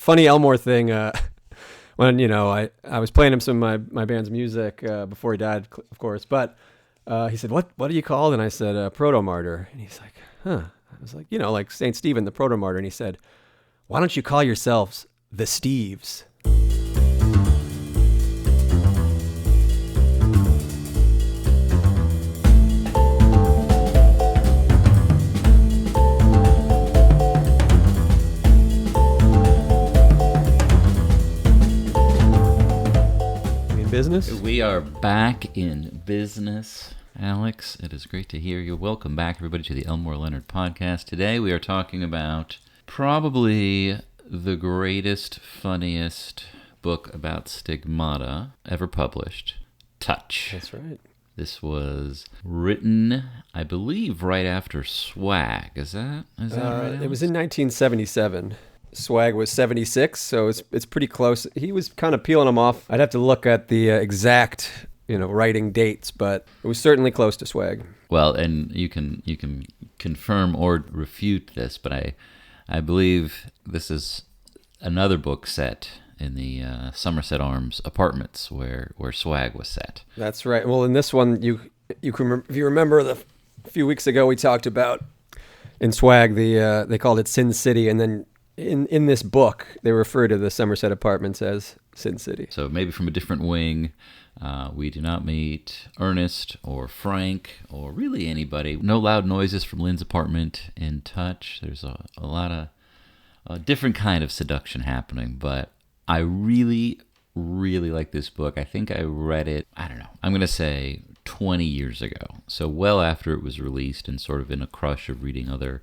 funny Elmore thing. When I was playing him some of my band's music before he died, of course. But he said, "What are you called?" And I said, "Proto-martyr." And he's like, "Huh." I was like, like Saint Stephen, the proto-martyr. And he said, "Why don't you call yourselves the Steves?" Business? We are back in business, Alex. It is great to hear you. Welcome back, everybody, to the Elmore Leonard podcast. Today we are talking about probably the greatest, funniest book about stigmata ever published, Touch. That's right. This was written, I believe, right after Swag. Is that right, Alex? It was in 1977. Swag was 76, so it's pretty close. He was kind of peeling them off. I'd have to look at the exact, writing dates, but it was certainly close to Swag. Well, and you can confirm or refute this, but I believe this is another book set in the Somerset Arms apartments where Swag was set. That's right. Well, in this one, you can, if you remember, a few weeks ago we talked about in Swag they called it Sin City, and then in this book, they refer to the Somerset Apartments as Sin City. So maybe from a different wing, we do not meet Ernest or Frank or really anybody. No loud noises from Lynn's apartment in Touch. There's a lot of a different kind of seduction happening, but I really, really like this book. I think I read it, I don't know, I'm going to say 20 years ago. So well after it was released and sort of in a crush of reading other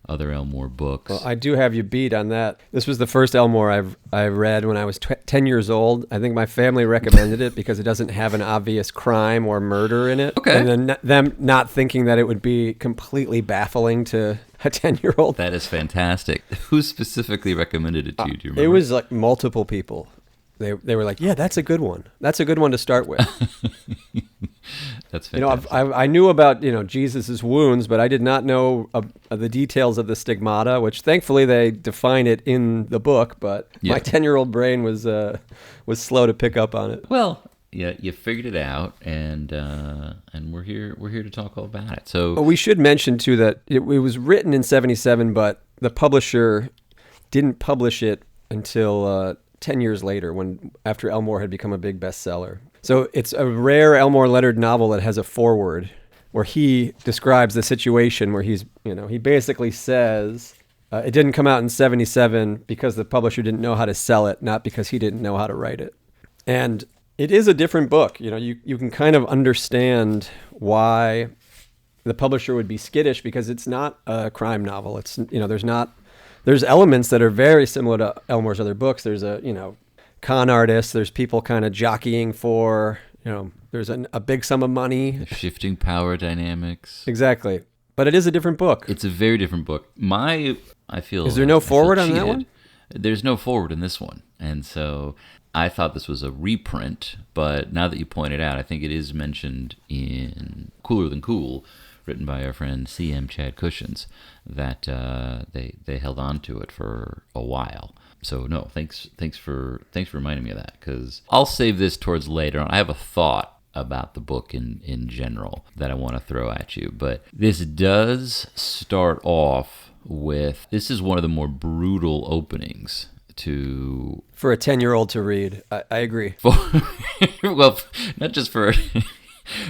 Elmore books. Well, I do have you beat on that. This was the first Elmore I read when I was 10 years old. I think my family recommended it because it doesn't have an obvious crime or murder in it. Okay. And then them not thinking that it would be completely baffling to a 10-year-old. That is fantastic. Who specifically recommended it to you? Do you remember? It was like multiple people. They were like, yeah, that's a good one. That's a good one to start with. That's fantastic. I knew about, Jesus's wounds, but I did not know the details of the stigmata, which thankfully they define it in the book, but my 10-year-old brain was slow to pick up on it. Well, yeah, you figured it out, and we're here to talk all about it. So we should mention too that it was written in 77, but the publisher didn't publish it until 10 years later, after Elmore had become a big bestseller. So it's a rare Elmore Leonard novel that has a foreword where he describes the situation where he basically says it didn't come out in 77 because the publisher didn't know how to sell it, not because he didn't know how to write it. And it is a different book. You can kind of understand why the publisher would be skittish because it's not a crime novel. It's, there's elements that are very similar to Elmore's other books. There's con artists. There's people kind of jockeying for, there's a big sum of money. The shifting power dynamics. Exactly. But it is a different book. It's a very different book. I feel... Is there no forward on that one? There's no forward in this one. And so I thought this was a reprint, but now that you point it out, I think it is mentioned in Cooler Than Cool, written by our friend C.M. Chad Cushions, that they held on to it for a while. So no, thanks for reminding me of that, because I'll save this towards later on. I have a thought about the book in general that I want to throw at you, but this does start off with, this is one of the more brutal openings for a 10-year-old to read. I agree. Well, not just for...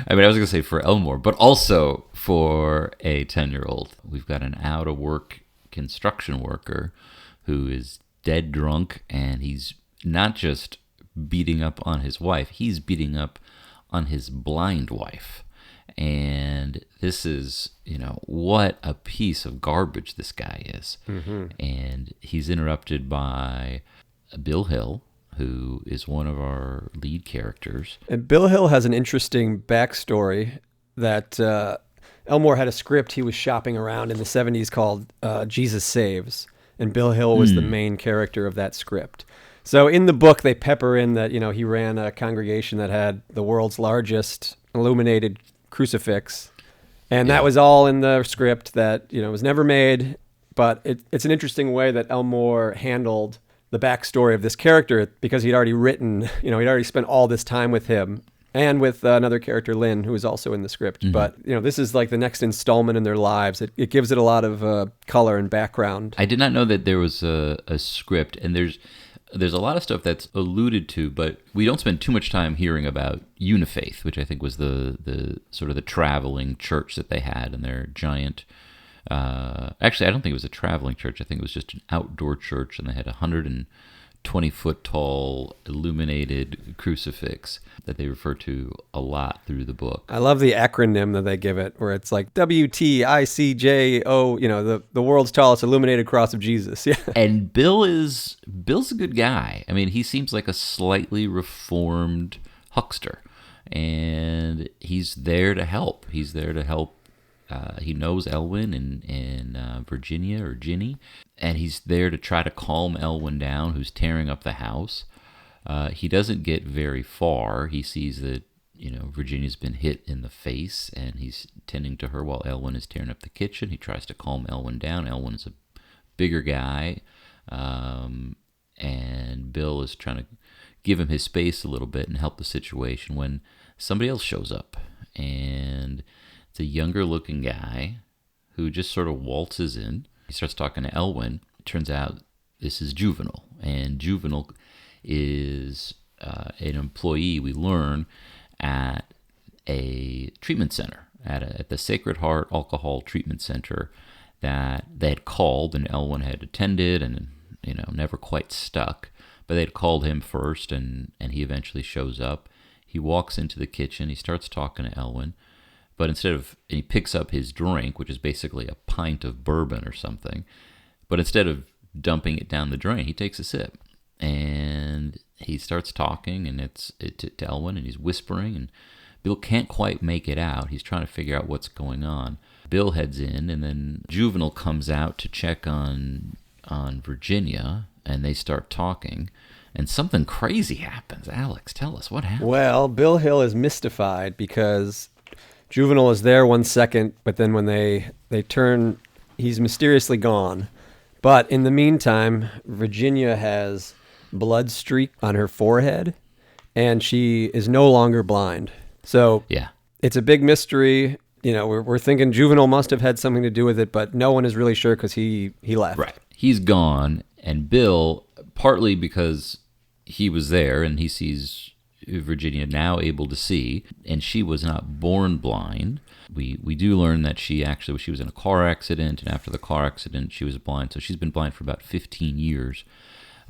I was going to say for Elmore, but also for a 10-year-old. We've got an out-of-work construction worker who is dead drunk, and he's not just beating up on his wife, he's beating up on his blind wife. And this is, what a piece of garbage this guy is. Mm-hmm. And he's interrupted by Bill Hill, who is one of our lead characters. And Bill Hill has an interesting backstory that Elmore had a script he was shopping around in the 70s called Jesus Saves, and Bill Hill was the main character of that script. So in the book, they pepper in that, he ran a congregation that had the world's largest illuminated crucifix, and that was all in the script that, was never made, but it's an interesting way that Elmore handled the backstory of this character because he'd already written, he'd already spent all this time with him and with another character, Lynn, who is also in the script. Mm-hmm. But, this is like the next installment in their lives. It gives it a lot of color and background. I did not know that there was a script, and there's a lot of stuff that's alluded to, but we don't spend too much time hearing about Unifaith, which I think was the sort of the traveling church that they had in their giant... actually, I don't think it was a traveling church. I think it was just an outdoor church, and they had 120-foot tall illuminated crucifix that they refer to a lot through the book. I love the acronym that they give it, where it's like WTICJO, the world's tallest illuminated cross of Jesus. Yeah. And Bill's a good guy. I mean, he seems like a slightly reformed huckster, and he's there to help. He's there to help. He knows Elwyn in Virginia or Ginny, and he's there to try to calm Elwyn down, who's tearing up the house. He doesn't get very far. He sees that Virginia's been hit in the face, and he's tending to her while Elwyn is tearing up the kitchen. He tries to calm Elwyn down. Elwyn is a bigger guy, and Bill is trying to give him his space a little bit and help the situation when somebody else shows up, and it's a younger looking guy who just sort of waltzes in. He starts talking to Elwyn. It turns out this is Juvenile, and Juvenile is an employee, we learn, at a treatment center, at the Sacred Heart Alcohol Treatment Center that they had called, and Elwyn had attended and never quite stuck, but they'd called him first, and he eventually shows up. He walks into the kitchen. He starts talking to Elwyn. But he picks up his drink, which is basically a pint of bourbon or something. But instead of dumping it down the drain, he takes a sip. And he starts talking to Elwyn, and he's whispering. And Bill can't quite make it out. He's trying to figure out what's going on. Bill heads in, and then Juvenile comes out to check on Virginia, and they start talking. And something crazy happens. Alex, tell us what happened. Well, Bill Hill is mystified because Juvenile is there 1 second, but then when they turn, he's mysteriously gone. But in the meantime, Virginia has blood streak on her forehead, and she is no longer blind. So yeah, it's a big mystery. We're thinking Juvenile must have had something to do with it, but no one is really sure because he left. Right. He's gone, and Bill, partly because he was there and he sees Virginia now able to see, and she was not born blind. We do learn that she was in a car accident, and after the car accident she was blind, so she's been blind for about 15 years.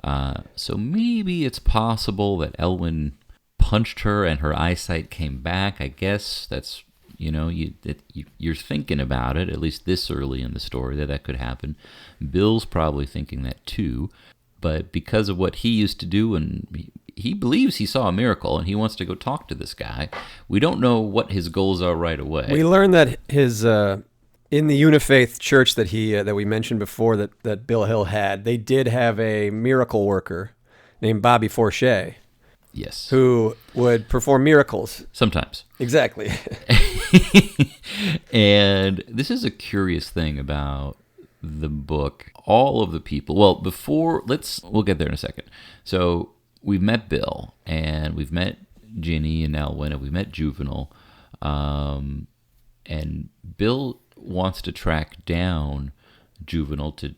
So maybe it's possible that Elwyn punched her and her eyesight came back. I guess that's, you're thinking about it, at least this early in the story, that could happen. Bill's probably thinking that too, but because of what he used to do, and he believes he saw a miracle and he wants to go talk to this guy. We don't know what his goals are right away. We learn that his in the Unifaith church that we mentioned before that Bill Hill had, they did have a miracle worker named Bobby Forche. Yes. Who would perform miracles. Sometimes. Exactly. And this is a curious thing about the book. All of the people, we'll get there in a second. So we've met Bill, and we've met Ginny and Elwyn, and we've met Juvenile. And Bill wants to track down Juvenile to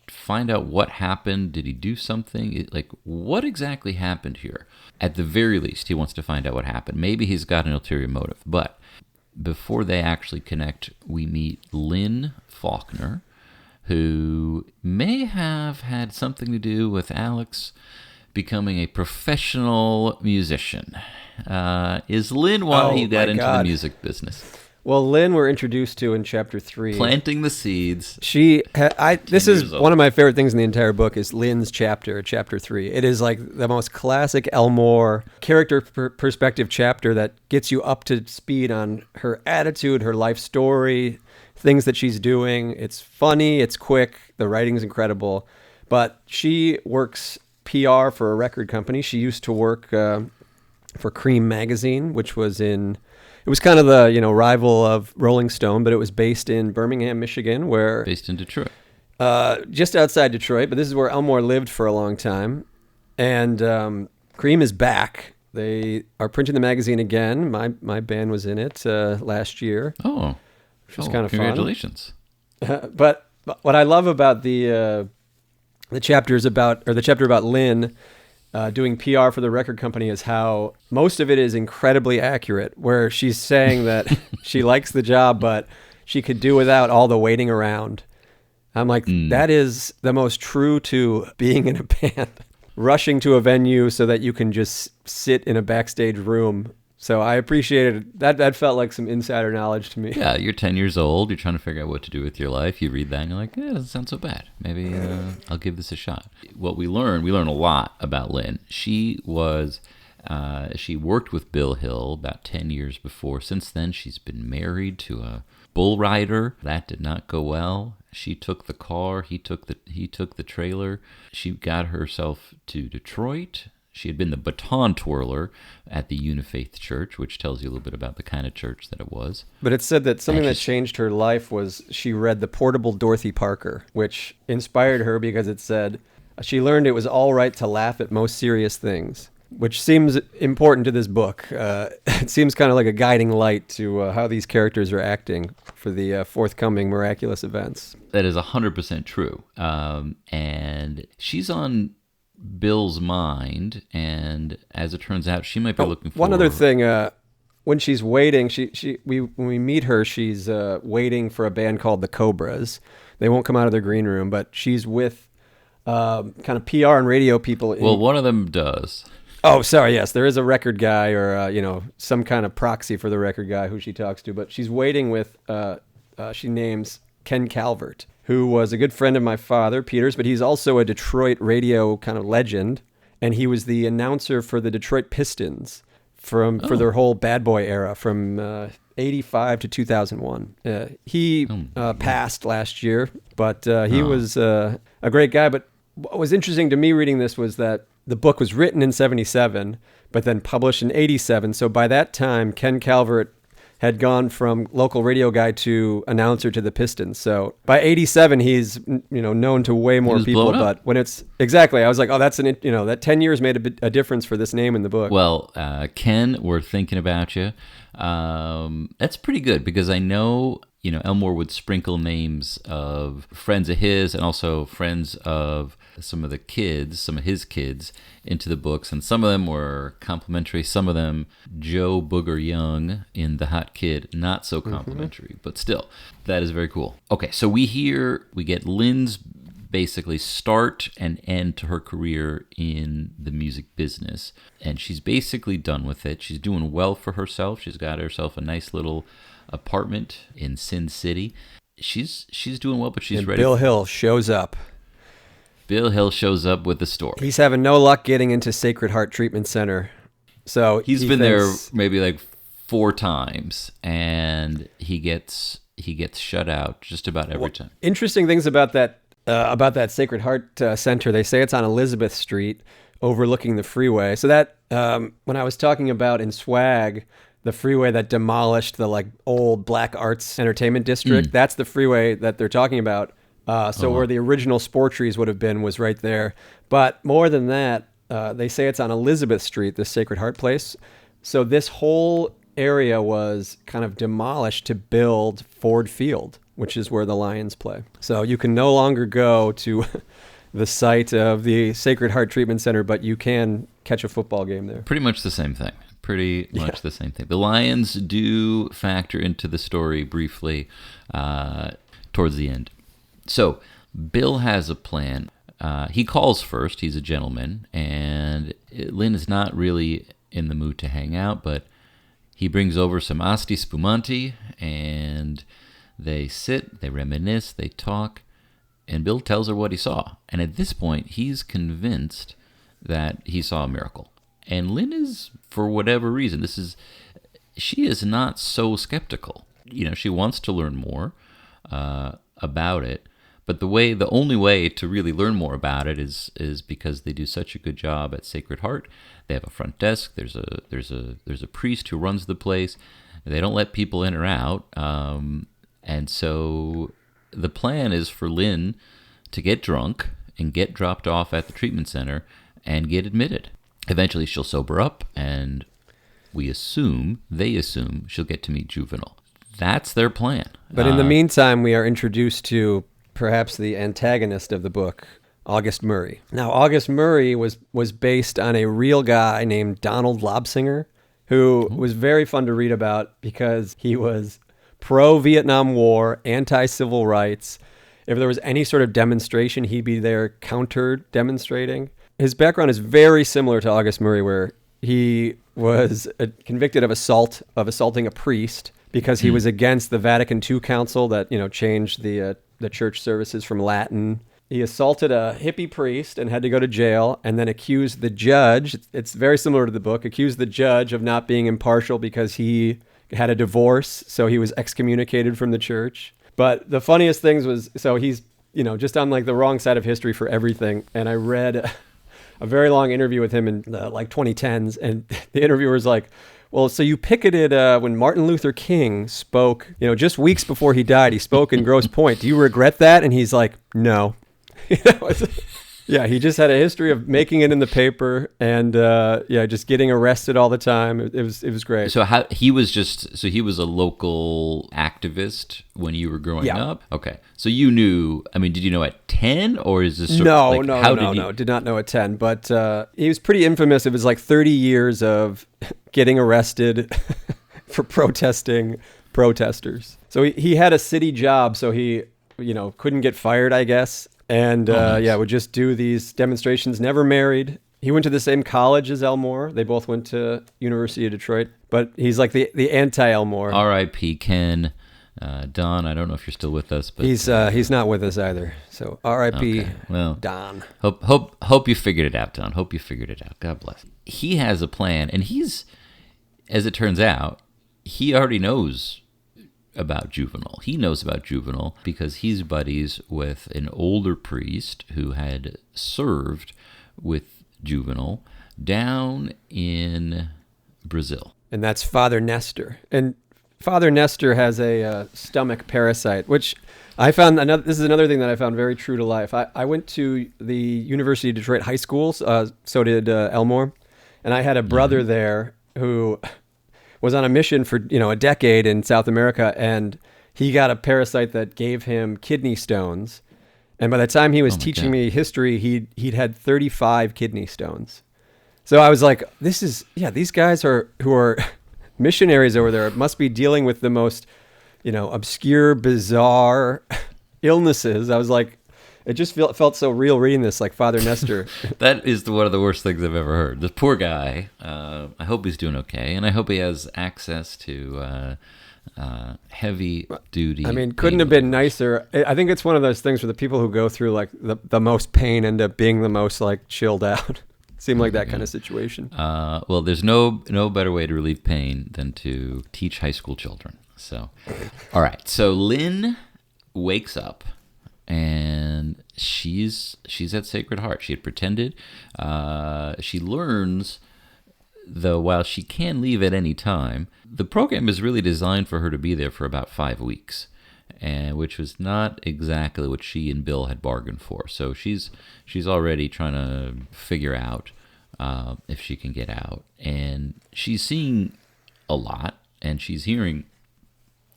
find out what happened. Did he do something? What exactly happened here? At the very least, he wants to find out what happened. Maybe he's got an ulterior motive. But before they actually connect, we meet Lynn Faulkner, who may have had something to do with Alex becoming a professional musician. Is Lynn why you got into the music business? Well, Lynn we're introduced to in chapter 3. Planting the seeds. This is one of my favorite things in the entire book is Lynn's chapter 3. It is like the most classic Elmore character perspective chapter that gets you up to speed on her attitude, her life story, things that she's doing. It's funny, it's quick, the writing's incredible. But she works PR for a record company. She used to work for Cream magazine, which was it was kind of the rival of Rolling Stone, but it was based in Birmingham, Michigan, based in Detroit. just outside Detroit, but this is where Elmore lived for a long time. And Cream is back. They are printing the magazine again. My band was in it last year. Oh, which was kind of congratulations. Fun. But what I love about the chapter about Lynn doing PR for the record company is how most of it is incredibly accurate, where she's saying that she likes the job, but she could do without all the waiting around. I'm like, that is the most true to being in a band. Rushing to a venue so that you can just sit in a backstage room. So I appreciated that. That felt like some insider knowledge to me. Yeah, you're 10 years old. You're trying to figure out what to do with your life. You read that and you're like, yeah, it doesn't sound so bad. Maybe I'll give this a shot. What we learn a lot about Lynn. She worked with Bill Hill about 10 years before. Since then, she's been married to a bull rider. That did not go well. She took the car. He took the trailer. She got herself to Detroit. She had been the baton twirler at the Unifaith Church, which tells you a little bit about the kind of church that it was. But it said that something that changed her life was she read The Portable Dorothy Parker, which inspired her because it said she learned it was all right to laugh at most serious things, which seems important to this book. It seems kind of like a guiding light to how these characters are acting for the forthcoming miraculous events. That is 100% true. And she's on Bill's mind, and as it turns out, she might be looking for... One other thing, when she's waiting, when we meet her, she's waiting for a band called the Cobras. They won't come out of their green room, but she's with kind of PR and radio people. Well, one of them does. Oh, sorry, yes. There is a record guy or, some kind of proxy for the record guy who she talks to, but she's waiting with, she names Ken Calvert, who was a good friend of my father, Peter's, but he's also a Detroit radio kind of legend, and he was the announcer for the Detroit Pistons for their whole bad boy era from 85 to 2001. He passed last year, but he was a great guy. But what was interesting to me reading this was that the book was written in 77, but then published in 87. So by that time, Ken Calvert had gone from local radio guy to announcer to the Pistons. So by 87, he's known to way more people. But when it's exactly, I was like, oh, that 10 years made a difference for this name in the book. Well, Ken, we're thinking about you. That's pretty good because I know Elmore would sprinkle names of friends of his and also friends of some of his kids into the books, and some of them were complimentary. Some of them, Joe Booger Young in The Hot Kid, not so complimentary, but still, that is very cool. Okay, so we get Lynn's basically start and end to her career in the music business, and she's basically done with it. She's doing well for herself. She's got herself a nice little apartment in Sin City. She's doing well, but she's ready. Bill Hill shows up. Bill Hill shows up with the story. He's having no luck getting into Sacred Heart Treatment Center. So he's been there maybe like 4 times, and he gets shut out just about every time. Interesting things about that Sacred Heart Center. They say it's on Elizabeth Street, overlooking the freeway. So that when I was talking about in Swag, the freeway that demolished the old Black Arts Entertainment District, that's the freeway that they're talking about. Where the original Sport Trees would have been was right there. But more than that, they say it's on Elizabeth Street, the Sacred Heart place. So this whole area was kind of demolished to build Ford Field, which is where the Lions play. So you can no longer go to the site of the Sacred Heart Treatment Center, but you can catch a football game there. Pretty much the same thing. The same thing. The Lions do factor into the story briefly towards the end. So Bill has a plan. He calls first. He's a gentleman, and Lynn is not really in the mood to hang out, but he brings over some Asti Spumante, and they sit, they reminisce, they talk, and Bill tells her what he saw. And at this point, he's convinced that he saw a miracle. And Lynn is, for whatever reason, she is not so skeptical. She wants to learn more about it. But the only way to really learn more about it is because they do such a good job at Sacred Heart. They have a front desk. There's a priest who runs the place. They don't let people in or out. And so the plan is for Lynn to get drunk and get dropped off at the treatment center and get admitted. Eventually she'll sober up, and they assume she'll get to meet Juvenal. That's their plan. But in the meantime, we are introduced to perhaps the antagonist of the book, August Murray. Now, August Murray was based on a real guy named Donald Lobsinger, who was very fun to read about because he was pro-Vietnam War, anti-civil rights. If there was any sort of demonstration, he'd be there counter-demonstrating. His background is very similar to August Murray, where he was convicted of assaulting a priest because he was against the Vatican II Council that, changed the church services from Latin. He assaulted a hippie priest and had to go to jail, and then accused the judge. It's very similar to the book. Accused the judge of not being impartial because he had a divorce, so he was excommunicated from the church. But the funniest things was, so he's, just on like the wrong side of history for everything. And I read a very long interview with him in the 2010s, and the interviewer was like, well, so you picketed when Martin Luther King spoke, just weeks before he died, he spoke in Grosse Pointe. Do you regret that? And he's like, no. Yeah, he just had a history of making it in the paper and just getting arrested all the time. It was great. So he was a local activist when you were growing up? Okay. So you knew, did you know at 10, or is this No, did not know at 10, but he was pretty infamous. It was like 30 years of getting arrested for protesting protesters. So he had a city job, so he, couldn't get fired, I guess. And nice. would just do these demonstrations. Never married. He went to the same college as Elmore. They both went to University of Detroit. But he's like the anti-Elmore. R.I.P. Ken. Don, I don't know if you're still with us, but he's not with us either. So R.I.P. Okay. Well, Don. Hope you figured it out, Don. Hope you figured it out. God bless. He has a plan, and he's, as it turns out, he already knows about Juvenal. He knows about Juvenal because he's buddies with an older priest who had served with Juvenal down in Brazil. And that's Father Nestor. And Father Nestor has a stomach parasite, which I found this is another thing that I found very true to life. I went to the University of Detroit high schools, so did Elmore, and I had a brother there who was on a mission for a decade in South America, and he got a parasite that gave him kidney stones. And by the time he was teaching me history, he'd had 35 kidney stones. So I was like, these guys who are missionaries over there must be dealing with the most, obscure, bizarre illnesses. I was like, it just felt so real reading this, like Father Nestor. That is one of the worst things I've ever heard. This poor guy, I hope he's doing okay, and I hope he has access to heavy duty. Couldn't have been nicer. I think it's one of those things where the people who go through like the most pain end up being the most like chilled out. Seemed like that kind of situation. Well, there's no better way to relieve pain than to teach high school children. So, all right. So Lynn wakes up, and she's at Sacred Heart. She had pretended. She learns, though, while she can leave at any time, the program is really designed for her to be there for about 5 weeks, and which was not exactly what she and Bill had bargained for. So she's already trying to figure out if she can get out, and she's seeing a lot, and she's hearing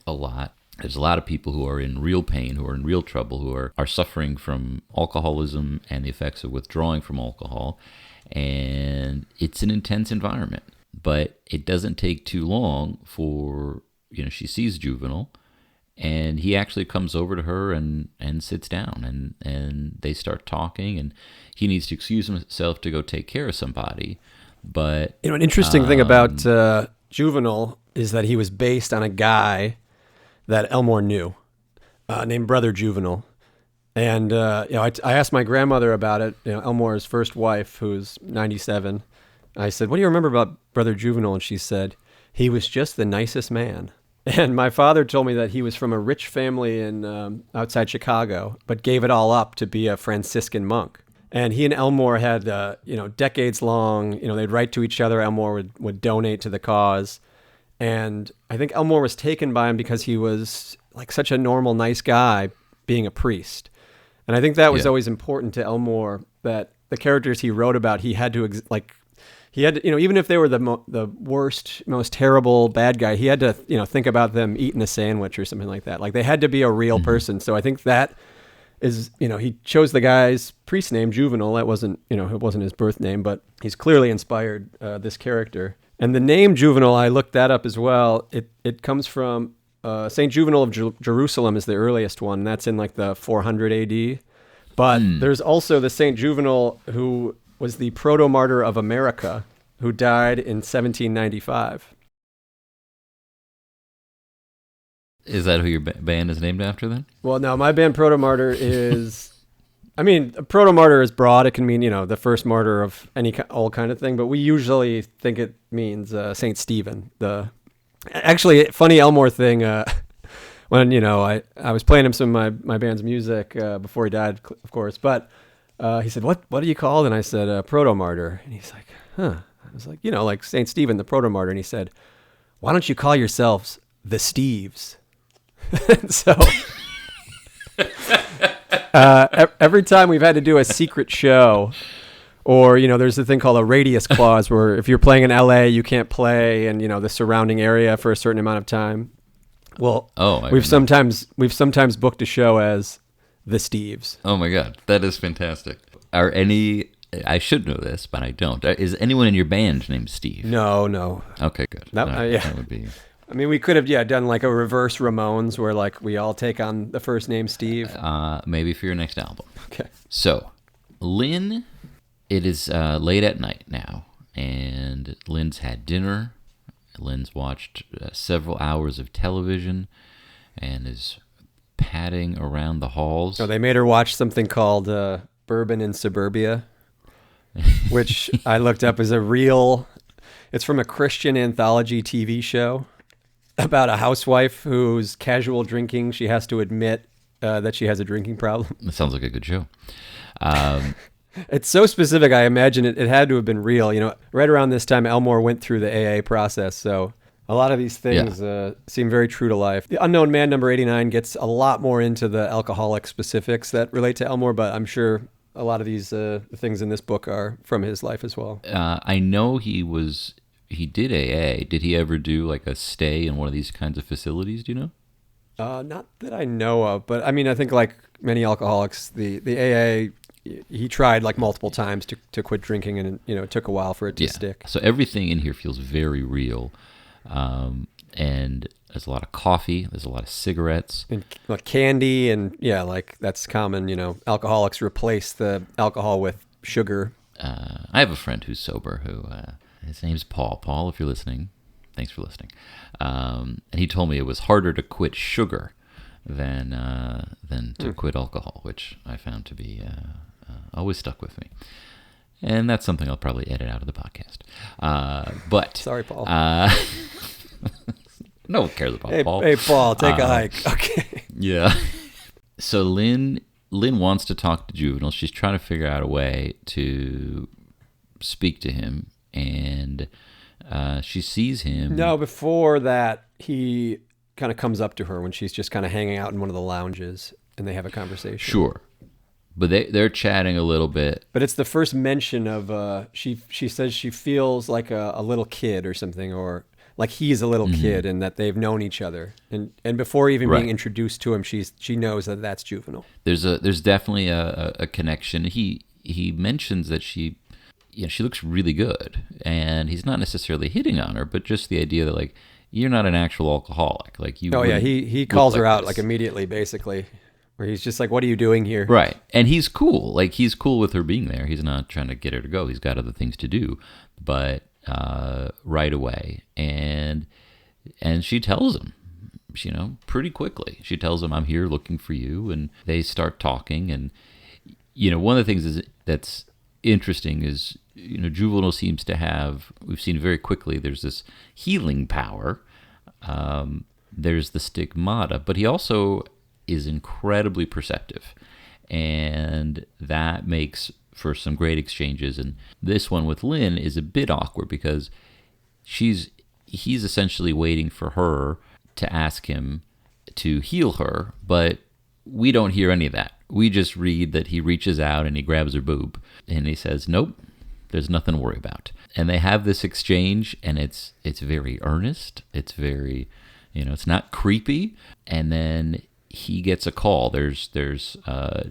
a lot. There's a lot of people who are in real pain, who are in real trouble, who are suffering from alcoholism and the effects of withdrawing from alcohol. And it's an intense environment. But it doesn't take too long for, she sees Juvenal, and he actually comes over to her and sits down, and they start talking, and he needs to excuse himself to go take care of somebody. But an interesting thing about Juvenal is that he was based on a guy that Elmore knew, named Brother Juvenal. And, I asked my grandmother about it, Elmore's first wife, who's 97. I said, what do you remember about Brother Juvenal? And she said, he was just the nicest man. And my father told me that he was from a rich family in outside Chicago, but gave it all up to be a Franciscan monk. And he and Elmore had, decades long, they'd write to each other. Elmore would donate to the cause. And I think Elmore was taken by him because he was like such a normal, nice guy being a priest. And I think that was Yeah. always important to Elmore, that the characters he wrote about, he had to he had to, even if they were the worst, most terrible bad guy, he had to, think about them eating a sandwich or something like that. Like they had to be a real person. So I think that is, he chose the guy's priest name, Juvenal. That wasn't, it wasn't his birth name, but he's clearly inspired this character. And the name Juvenal, I looked that up as well. It comes from Saint Juvenal of Jerusalem is the earliest one. That's in like the 400 AD. But there's also the Saint Juvenal who was the proto-martyr of America, who died in 1795. Is that who your band is named after then? Well, no, my band Proto-Martyr is... I mean, a proto-martyr is broad. It can mean, the first martyr of all kind of thing, but we usually think it means Saint Stephen. Actually, funny Elmore thing, when, I was playing him some of my band's music before he died, of course, but he said, what are you called? And I said, Proto-Martyr. And he's like, huh. I was like, like Saint Stephen, the proto-martyr. And he said, why don't you call yourselves the Steves? So every time we've had to do a secret show, or there's a thing called a radius clause where if you're playing in LA you can't play in the surrounding area for a certain amount of time. Well, we've sometimes booked a show as the Steves. Oh my God, that is fantastic. Are any, I should know this but I don't, is anyone in your band named Steve? No. Okay, good. Yeah, that would be... I mean, we could have done like a reverse Ramones where like we all take on the first name Steve. Maybe for your next album. Okay. So, Lynn, it is late at night now, and Lynn's had dinner. Lynn's watched several hours of television and is padding around the halls. Oh, they made her watch something called Bourbon in Suburbia, which I looked up as it's from a Christian anthology TV show about a housewife who's casual drinking. She has to admit that she has a drinking problem. That sounds like a good show. It's so specific. I imagine it had to have been real. Right around this time, Elmore went through the AA process. So a lot of these things seem very true to life. The Unknown Man, number 89, gets a lot more into the alcoholic specifics that relate to Elmore, but I'm sure a lot of these things in this book are from his life as well. I know he did AA. Did he ever do like a stay in one of these kinds of facilities? Do you know? Not that I know of, but I mean, I think like many alcoholics, the AA, he tried like multiple times to quit drinking, and it took a while for it to stick. So everything in here feels very real, and there's a lot of coffee, there's a lot of cigarettes, and like candy, and like that's common. Alcoholics replace the alcohol with sugar. I have a friend who's sober who. His name's Paul. Paul, if you're listening, thanks for listening. And he told me it was harder to quit sugar than to quit alcohol, which I found to be always stuck with me. And that's something I'll probably edit out of the podcast. But sorry, Paul. No one cares about Paul. Hey, Paul, take a hike. Okay. Yeah. So Lynn wants to talk to Juvenal. She's trying to figure out a way to speak to him. And she sees him. No, before that, he kind of comes up to her when she's just kind of hanging out in one of the lounges, and they have a conversation. Sure. But they're chatting a little bit. But it's the first mention of, she says she feels like a little kid or something, or like he's a little kid, and that they've known each other. And before even being introduced to him, she knows that that's Juvenal. There's definitely a connection. He mentions that she looks really good, and he's not necessarily hitting on her, but just the idea that like you're not an actual alcoholic, like you. Oh yeah, he calls her out like immediately, basically, where he's just like, "What are you doing here?" Right, and he's cool. Like he's cool with her being there. He's not trying to get her to go. He's got other things to do, but right away, and she tells him, pretty quickly. She tells him, "I'm here looking for you," and they start talking. And one of the things that's interesting is. Juvenal seems to have, we've seen very quickly, there's this healing power. There's the stigmata, but he also is incredibly perceptive. And that makes for some great exchanges. And this one with Lynn is a bit awkward because he's essentially waiting for her to ask him to heal her, but we don't hear any of that We just read that he reaches out and he grabs her boob and he says, nope, there's nothing to worry about. And they have this exchange, and it's very earnest. It's very, it's not creepy. And then he gets a call. There's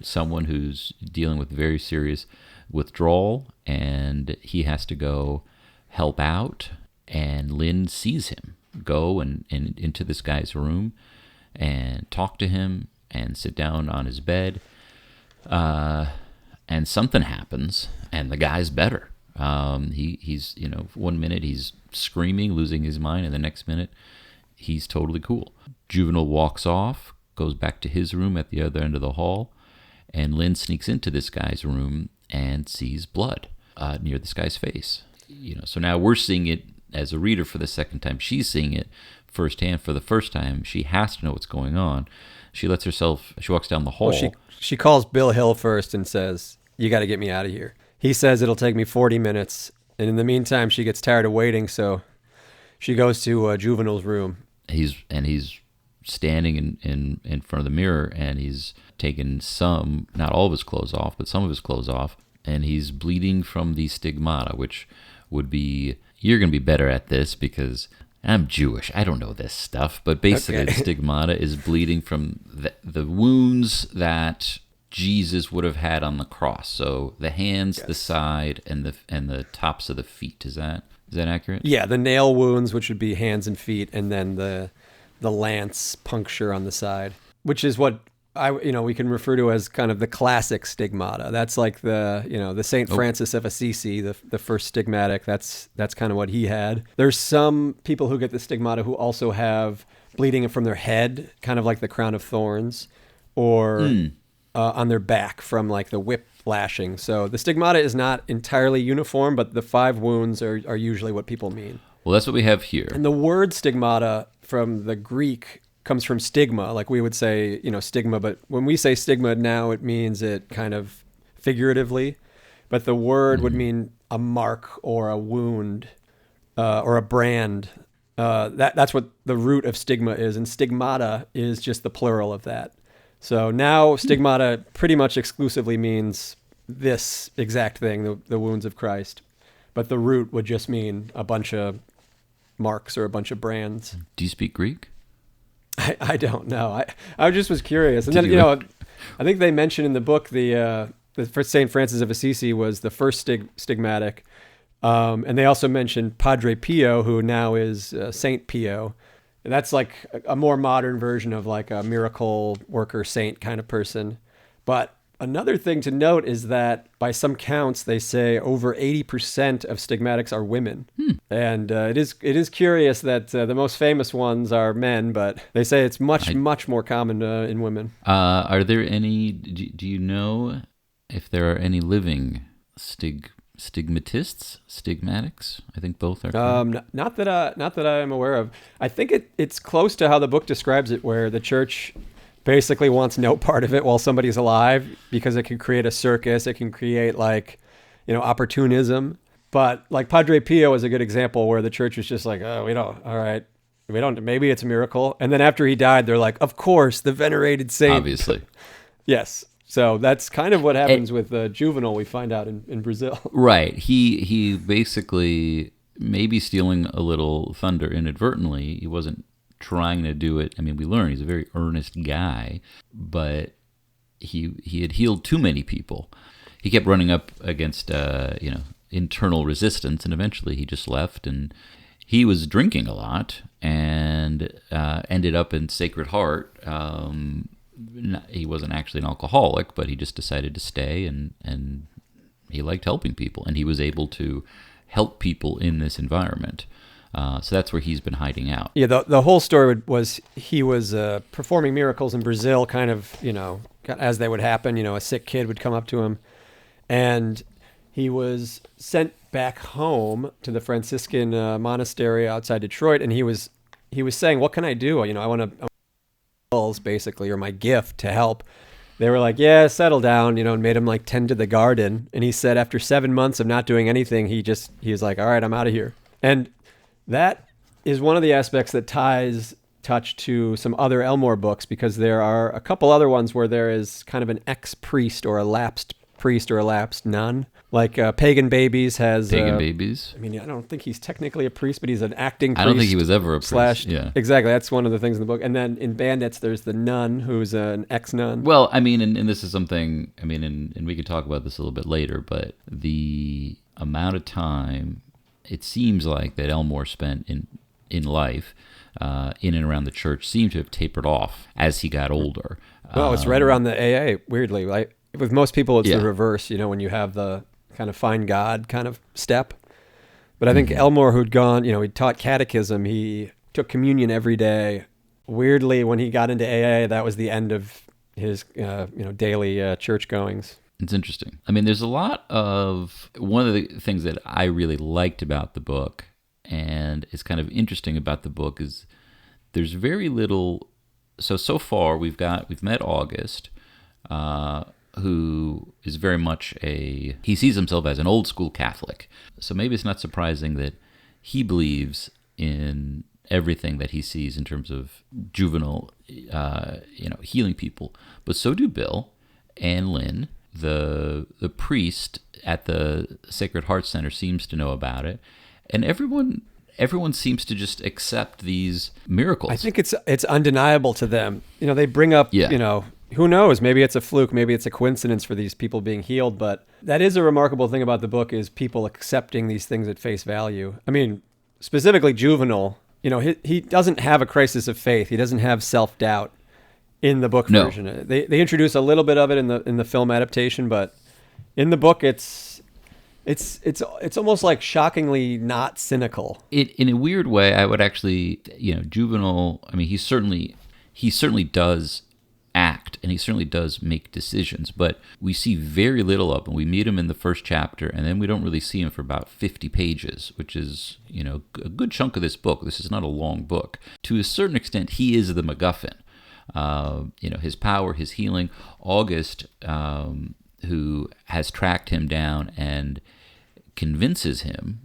someone who's dealing with very serious withdrawal, and he has to go help out. And Lynn sees him go and into this guy's room and talk to him and sit down on his bed. And something happens, and the guy's better. He's 1 minute he's screaming, losing his mind, and the next minute he's totally cool. Juvenile walks off, goes back to his room at the other end of the hall, and Lynn sneaks into this guy's room and sees blood near this guy's face. So now we're seeing it as a reader for the second time. She's seeing it firsthand for the first time. She has to know what's going on. She walks down the hall. Well, she calls Bill Hill first and says, you got to get me out of here. He says it'll take me 40 minutes. And in the meantime, she gets tired of waiting, so she goes to Juvenile's room. He's standing in front of the mirror, and he's taken not all of his clothes off, but some of his clothes off. And he's bleeding from the stigmata, which would be, you're going to be better at this because I'm Jewish. I don't know this stuff. But basically, The stigmata is bleeding from the wounds that Jesus would have had on the cross. So the hands, yes, the side, and the tops of the feet. Is that accurate? Yeah, the nail wounds, which would be hands and feet, and then the lance puncture on the side, which is what we can refer to as kind of the classic stigmata. That's like the Saint Francis of Assisi, the first stigmatic. That's kind of what he had. There's some people who get the stigmata who also have bleeding from their head, kind of like the crown of thorns, or on their back from like the whip lashing. So the stigmata is not entirely uniform, but the 5 wounds are usually what people mean. Well, that's what we have here. And the word stigmata from the Greek comes from stigma, like we would say, stigma, but when we say stigma now, it means it kind of figuratively, but the word would mean a mark or a wound or a brand. That's what the root of stigma is, and stigmata is just the plural of that. So now stigmata pretty much exclusively means this exact thing, the wounds of Christ, but the root would just mean a bunch of marks or a bunch of brands. Do you speak Greek? I don't know. I just was curious. And then, I think they mentioned in the book the first St. Francis of Assisi was the first stigmatic. And they also mentioned Padre Pio, who now is Saint Pio. And that's like a more modern version of like a miracle worker saint kind of person. But another thing to note is that by some counts, they say over 80% of stigmatics are women. And it is curious that the most famous ones are men, but they say it's much more common in women. Are there any, do you know if there are any living stigmatics? I think both are. Not that I am aware of. I think it's close to how the book describes it, where the church basically wants no part of it while somebody's alive because it can create a circus. It can create opportunism. But like Padre Pio is a good example where the church was just like, oh, maybe it's a miracle. And then after he died, they're like, of course, the venerated saint. Obviously. Yes. So that's kind of what happens with Juvenile, we find out in Brazil. Right. He basically, maybe stealing a little thunder inadvertently, he wasn't trying to do it. I mean, we learn he's a very earnest guy, but he had healed too many people. He kept running up against, internal resistance, and eventually he just left, and he was drinking a lot and ended up in Sacred Heart. He wasn't actually an alcoholic, but he just decided to stay, and he liked helping people, and he was able to help people in this environment. So that's where he's been hiding out. Yeah, the whole story was he was performing miracles in Brazil, kind of, as they would happen. A sick kid would come up to him, and he was sent back home to the Franciscan monastery outside Detroit, and he was saying, "What can I do? I want to basically, or my gift to help." They were like, "Yeah, settle down," and made him like tend to the garden. And he said after 7 months of not doing anything, he was like, "All right, I'm out of here." And that is one of the aspects that ties touch to some other Elmore books, because there are a couple other ones where there is kind of an ex-priest or a lapsed priest or a lapsed nun. Like Pagan Babies has... Pagan Babies? I mean, I don't think he's technically a priest, but he's an acting priest. I don't think he was ever a priest. Yeah. Exactly, that's one of the things in the book. And then in Bandits, there's the nun, who's an ex-nun. Well, I mean, and this is something, I mean, and we could talk about this a little bit later, but the amount of time it seems like that Elmore spent in life in and around the church seemed to have tapered off as he got older. Well, it's right around the AA, weirdly. Like, with most people, it's the reverse, when you have the kind of find God kind of step. But I think Elmore, who'd gone, he taught catechism, he took communion every day. Weirdly, when he got into AA, that was the end of his, daily church goings. It's interesting. I mean, there's a lot of, one of the things that I really liked about the book, and it's kind of interesting about the book, is there's very little. So far we've met August, who is very much he sees himself as an old school Catholic. So maybe it's not surprising that he believes in everything that he sees in terms of juvenile, healing people. But so do Bill and Lynn. The priest at the Sacred Heart Center seems to know about it, and everyone seems to just accept these miracles. I think it's undeniable to them. They bring up, who knows? Maybe it's a fluke. Maybe it's a coincidence for these people being healed. But that is a remarkable thing about the book, is people accepting these things at face value. I mean, specifically Juvenal, he doesn't have a crisis of faith. He doesn't have self-doubt in the book version. They introduce a little bit of it in the film adaptation, but in the book, it's almost like shockingly not cynical. In a weird way, I would actually, Juvenal, I mean, he certainly does act, and he certainly does make decisions, but we see very little of him. We meet him in the first chapter, and then we don't really see him for about 50 pages, which is, a good chunk of this book. This is not a long book. To a certain extent, he is the MacGuffin. His power, his healing. August, who has tracked him down and convinces him.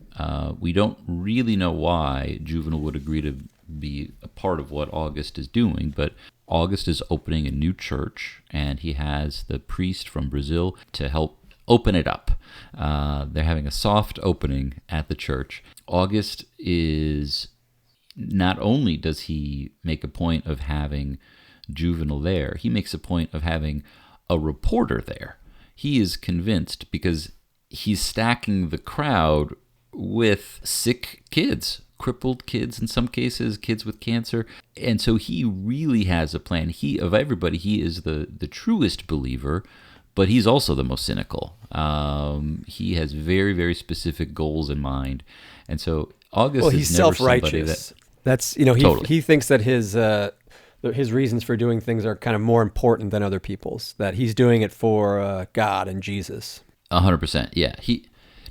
We don't really know why Juvenal would agree to be a part of what August is doing, but August is opening a new church, and he has the priest from Brazil to help open it up. They're having a soft opening at the church. August is, not only does he make a point of having Juvenal there, he makes a point of having a reporter there. He is convinced, because he's stacking the crowd with sick kids, crippled kids in some cases, kids with cancer. And so he really has a plan. Of everybody, he is the truest believer, but he's also the most cynical. He has very, very specific goals in mind. And so August he's is never self-righteous. That's, totally. He thinks that his reasons for doing things are kind of more important than other people's, that he's doing it for God and Jesus. 100%. Yeah.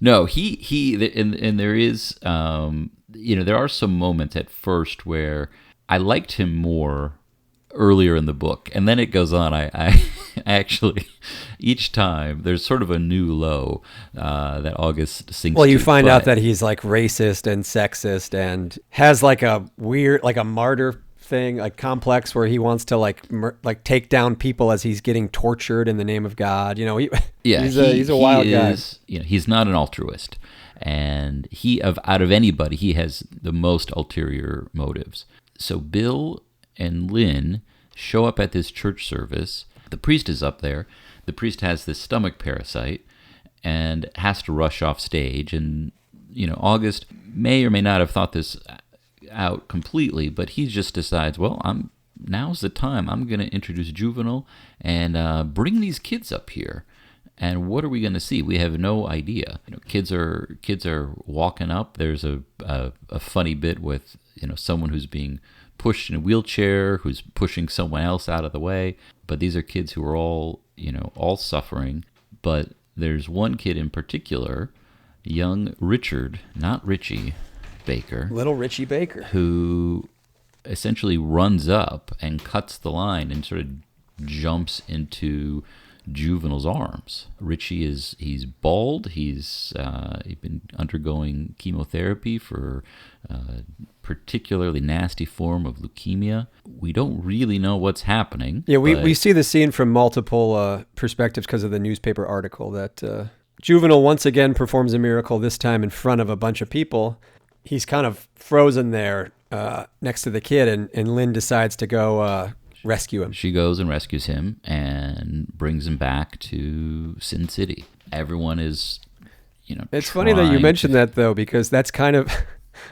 And there is, there are some moments at first where I liked him more earlier in the book, and then it goes on. I actually, each time there's sort of a new low that August sinks. Well, you find out that he's like racist and sexist and has like a weird, like a martyr thing, like complex, where he wants to like take down people as he's getting tortured in the name of God. He's a wild guy. He's not an altruist, and out of anybody, he has the most ulterior motives. So Bill and Lynn show up at this church service. The priest is up there. The priest has this stomach parasite and has to rush off stage. And August may or may not have thought this out completely, but he just decides, well, now's the time. I'm going to introduce Juvenal and bring these kids up here. And what are we going to see? We have no idea. Kids are walking up. There's a funny bit with someone who's being pushed in a wheelchair, who's pushing someone else out of the way. But these are kids who are all suffering. But there's one kid in particular, young Richard, not Richie Baker. Little Richie Baker. Who essentially runs up and cuts the line and sort of jumps into Juvenal's arms. He's bald. He's been undergoing chemotherapy for a particularly nasty form of leukemia. We don't really know what's happening. Yeah, we see the scene from multiple perspectives because of the newspaper article that Juvenal once again performs a miracle, this time in front of a bunch of people. He's kind of frozen there next to the kid, and Lynn decides to go rescue him. She goes and rescues him and brings him back to Sin City. Everyone is, It's funny that you mentioned that, though, because that's kind of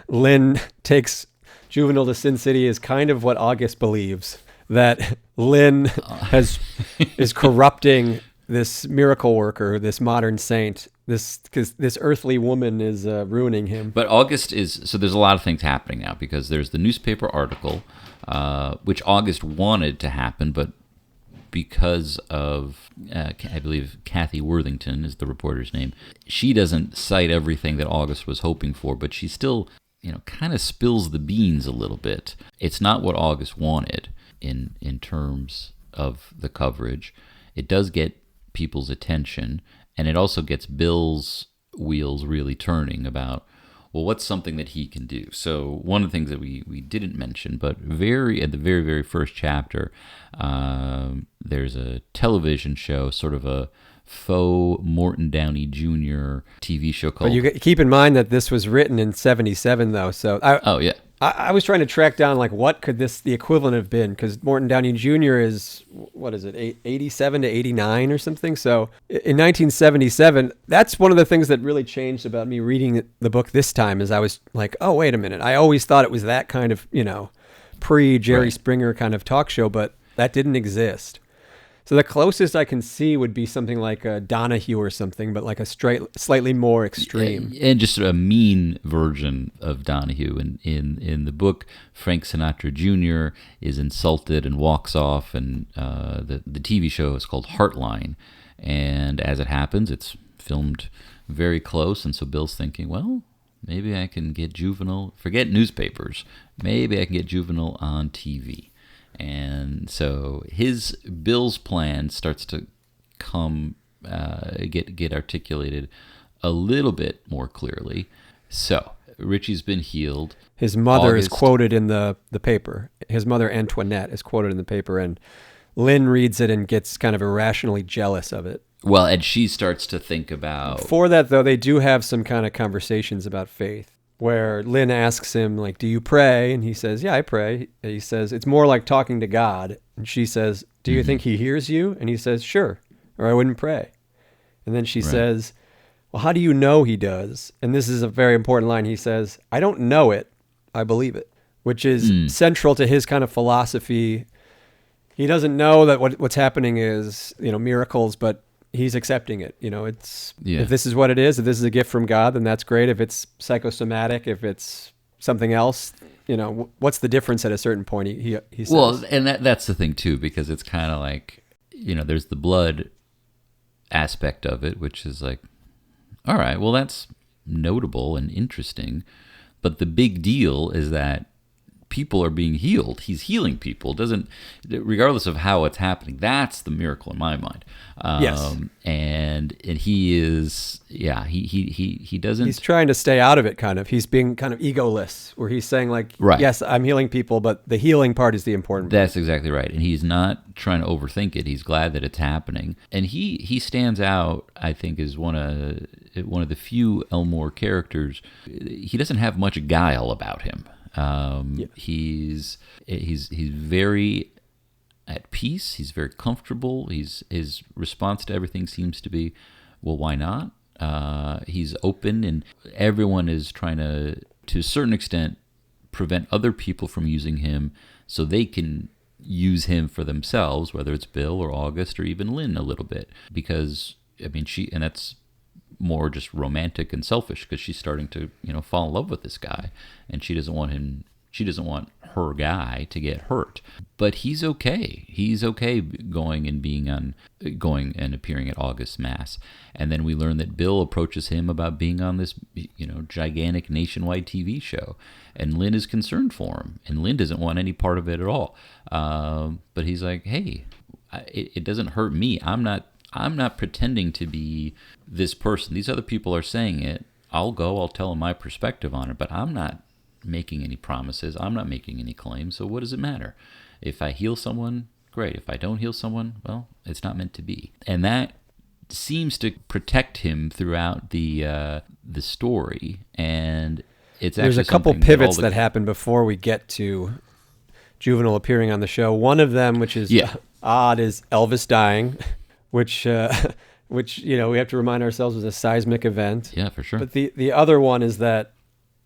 Lynn takes Juvenal to Sin City is kind of what August believes, that Lynn is corrupting this miracle worker, this modern saint. Because this earthly woman is ruining him. But August so there's a lot of things happening now, because there's the newspaper article, which August wanted to happen, but because of, I believe Kathy Worthington is the reporter's name, she doesn't cite everything that August was hoping for, but she still, kind of spills the beans a little bit. It's not what August wanted in terms of the coverage. It does get people's attention, and it also gets Bill's wheels really turning about, well, what's something that he can do? So one of the things that we didn't mention, but at the very, very first chapter, there's a television show, sort of a faux Morton Downey Jr. TV show called... But you keep in mind that this was written in 1977, though, so... I was trying to track down, what could the equivalent have been, because Morton Downey Jr. is, 87 to 89 or something? So in 1977, that's one of the things that really changed about me reading the book this time, is I was like, oh, wait a minute. I always thought it was that kind of, pre-Jerry Springer kind of talk show, but that didn't exist. So the closest I can see would be something like a Donahue or something, but like a slightly more extreme. And just a mean version of Donahue. In the book, Frank Sinatra Jr. is insulted and walks off, and the TV show is called Heartline. And as it happens, it's filmed very close, and so Bill's thinking, well, maybe I can get Juvenal, forget newspapers, maybe I can get Juvenal on TV. And so Bill's plan starts to get articulated a little bit more clearly. So Richie's been healed. His mother is quoted in the paper. His mother, Antoinette, is quoted in the paper, and Lynn reads it and gets kind of irrationally jealous of it. Well, and she starts to think about... Before that, though, they do have some kind of conversations about faith, where Lynn asks him, do you pray? And he says, yeah, I pray. And he says, it's more like talking to God. And she says, do you think he hears you? And he says, sure, or I wouldn't pray. And then she says, well, how do you know he does? And this is a very important line. He says, I don't know it, I believe it, which is central to his kind of philosophy. He doesn't know that what's happening is, miracles, but he's accepting it. If this is what it is, if this is a gift from God, then that's great. If it's psychosomatic, if it's something else, what's the difference at a certain point? He says. Well, and that's the thing too, because it's kind of like, there's the blood aspect of it, which is like, all right, well, that's notable and interesting, but the big deal is that people are being healed. He's healing people. Regardless of how it's happening, that's the miracle in my mind. Yes. And he is, he doesn't. He's trying to stay out of it, kind of. He's being kind of egoless, where he's saying yes, I'm healing people, but the healing part is the important part. That's exactly right. And he's not trying to overthink it. He's glad that it's happening. And he stands out, I think, as one of the few Elmore characters. He doesn't have much guile about him. He's very at peace. He's very comfortable. His response to everything seems to be, well, why not? He's open, and everyone is trying to a certain extent, prevent other people from using him so they can use him for themselves, whether it's Bill or August or even Lynn a little bit. Because, and that's more just romantic and selfish, because she's starting to fall in love with this guy, and she doesn't want her guy to get hurt. But he's okay going and appearing at August's Mass. And then we learn that Bill approaches him about being on this gigantic nationwide TV show, and Lynn is concerned for him, and Lynn doesn't want any part of it at all. But he's like, hey, it doesn't hurt me. I'm I'm not pretending to be this person. These other people are saying it. I'll tell them my perspective on it, but I'm not making any promises. I'm not making any claims. So what does it matter? If I heal someone, great. If I don't heal someone, well, it's not meant to be. And that seems to protect him throughout the story. And it's actually there's a couple pivots that happen before we get to Juvenal appearing on the show. One of them, which is odd, is Elvis dying, which we have to remind ourselves was a seismic event. Yeah, for sure. But the other one is that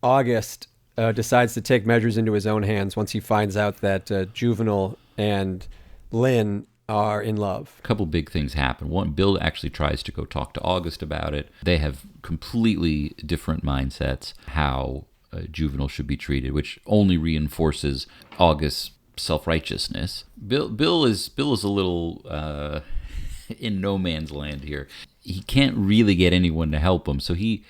August decides to take measures into his own hands once he finds out that Juvenal and Lynn are in love. A couple big things happen. One, Bill actually tries to go talk to August about it. They have completely different mindsets how Juvenal should be treated, which only reinforces August's self-righteousness. Bill is a little in no man's land here. He can't really get anyone to help him, so he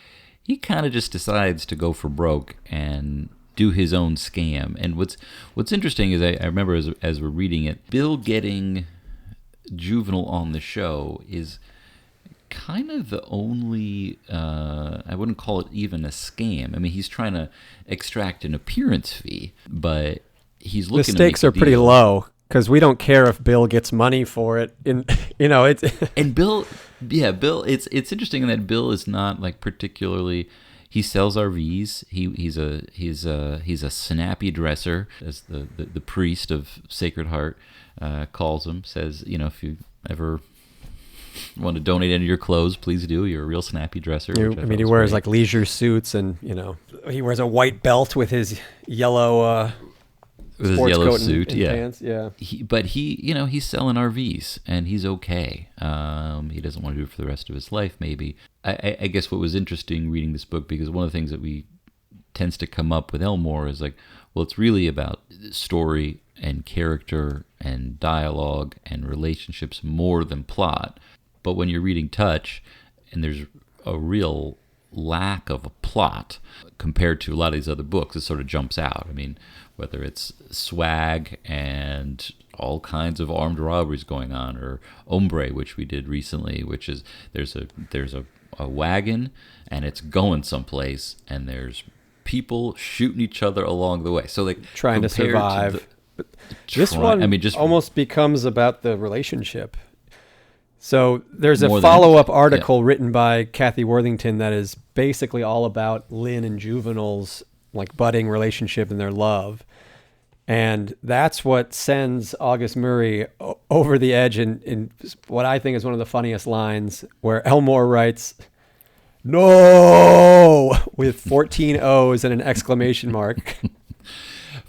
kind of just decides to go for broke and do his own scam. And what's interesting is I remember as we're reading it, Bill getting Juvenal on the show is kind of the only, I wouldn't call it even a scam. I mean, he's trying to extract an appearance fee, but he's looking. The stakes are pretty low because we don't care if Bill gets money for it. It's and Bill. It's interesting that Bill is not like particularly. He sells RVs. He's a snappy dresser, as the priest of Sacred Heart calls him. Says, if you ever want to donate any of your clothes, please do. You're a real snappy dresser. He wears like leisure suits, and he wears a white belt with his yellow sports coat suit, and pants. Yeah. He's selling RVs, and he's okay. He doesn't want to do it for the rest of his life, maybe. I guess what was interesting reading this book, because one of the things that tends to come up with Elmore is like, well, it's really about story and character and dialogue and relationships more than plot. But when you're reading Touch, and there's a real lack of a plot compared to a lot of these other books, it sort of jumps out. I mean, whether it's swag and all kinds of armed robberies going on, or Hombre, which we did recently, which is there's a wagon and it's going someplace, and there's people shooting each other along the way. So like trying to survive. This one almost becomes about the relationship. So there's a follow-up article written by Kathy Worthington that is basically all about Lynn and Juvenal's like budding relationship and their love. And that's what sends August Murray over the edge in what I think is one of the funniest lines, where Elmore writes, "No!" with 14 O's and an exclamation mark.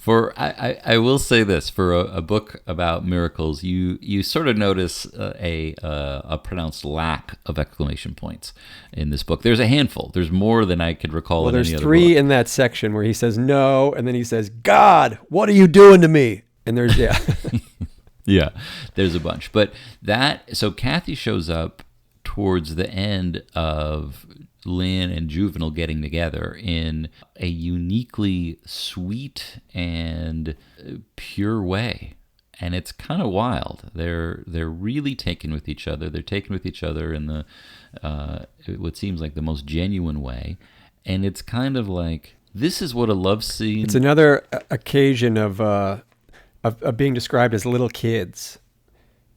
I will say this, for a book about miracles, you sort of notice a pronounced lack of exclamation points in this book. There's a handful. There's more than I could recall in any other book. There's 3 in that section where he says no, and then he says, "God, what are you doing to me?" And there's, yeah, there's a bunch. But so Kathy shows up towards the end of Lynn and Juvenal getting together in a uniquely sweet and pure way, and it's kind of wild. They're really taken with each other. They're taken with each other in the what seems like the most genuine way, and it's kind of like, this is what a love scene. It's another occasion of being described as little kids.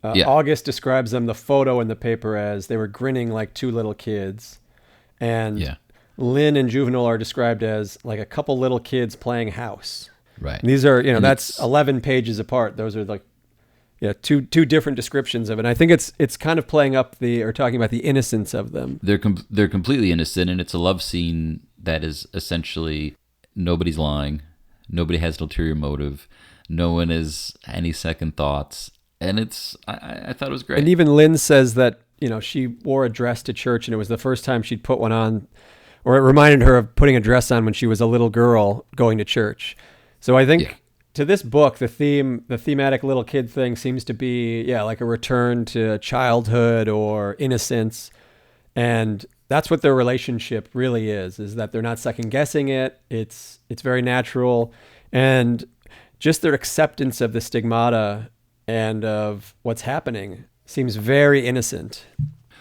August describes them, the photo in the paper, as they were grinning like 2 little kids. And Lynn and Juvenal are described as like a couple little kids playing house. Right. And these are, that's 11 pages apart. Those are like, two different descriptions of it. And I think it's kind of playing up or talking about the innocence of them. They're completely innocent, and it's a love scene that is essentially nobody's lying, nobody has an ulterior motive, no one has any second thoughts, and I thought it was great. And even Lynn says that she wore a dress to church, and it was the first time she'd put one on, or it reminded her of putting a dress on when she was a little girl going to church. So I think to this book, the thematic little kid thing seems to be, like a return to childhood or innocence. And that's what their relationship really is that they're not second guessing it. It's very natural. And just their acceptance of the stigmata and of what's happening Seems very innocent.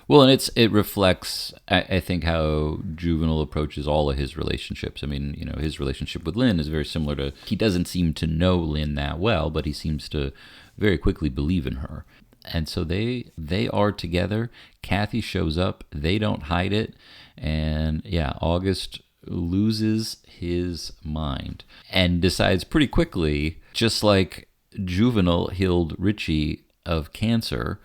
Well, and it reflects, I think, how Juvenal approaches all of his relationships. I mean, his relationship with Lynn is very similar to, he doesn't seem to know Lynn that well, but he seems to very quickly believe in her. And so they are together. Kathy shows up. They don't hide it. And yeah, August loses his mind and decides pretty quickly, just like Juvenal healed Richie of cancer,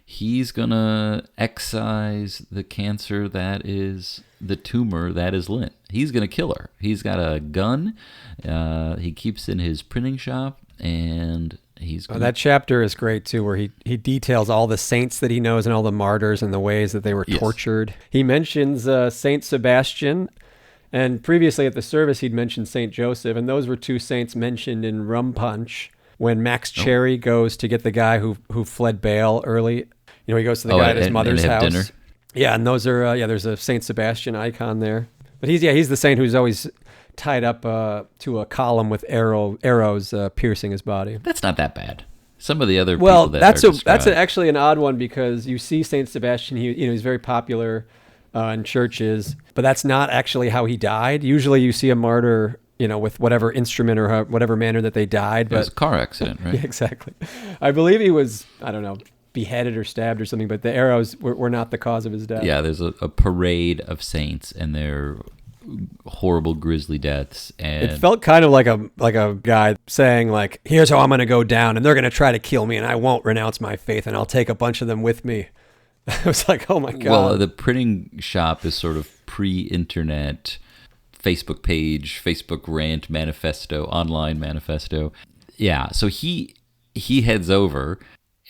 he's going to excise the cancer that is the tumor that is Lynn. He's going to kill her. He's got a gun. He keeps in his printing shop, and he's going that chapter is great, too, where he details all the saints that he knows and all the martyrs and the ways that they were tortured. He mentions Saint Sebastian, and previously at the service he'd mentioned Saint Joseph, and those were two saints mentioned in Rum Punch when Max Cherry goes to get the guy who fled bail early. He goes to the guy at his mother's house. Dinner. Yeah, and those are there's a Saint Sebastian icon there. But he's the saint who's always tied up to a column with arrows piercing his body. That's not that bad. Some of the other people that's actually an odd one, because you see Saint Sebastian, he's very popular in churches, but that's not actually how he died. Usually you see a martyr, with whatever instrument or whatever manner that they died. But it was a car accident, right? Yeah, exactly. I believe he was, I don't know, beheaded or stabbed or something, but the arrows were not the cause of his death. Yeah, there's a parade of saints and their horrible, grisly deaths. And it felt kind of like a guy saying, like, here's how I'm going to go down, and they're going to try to kill me, and I won't renounce my faith, and I'll take a bunch of them with me. I was like, oh my God. Well, the printing shop is sort of pre-internet Facebook page, Facebook rant manifesto, online manifesto. Yeah, so he heads over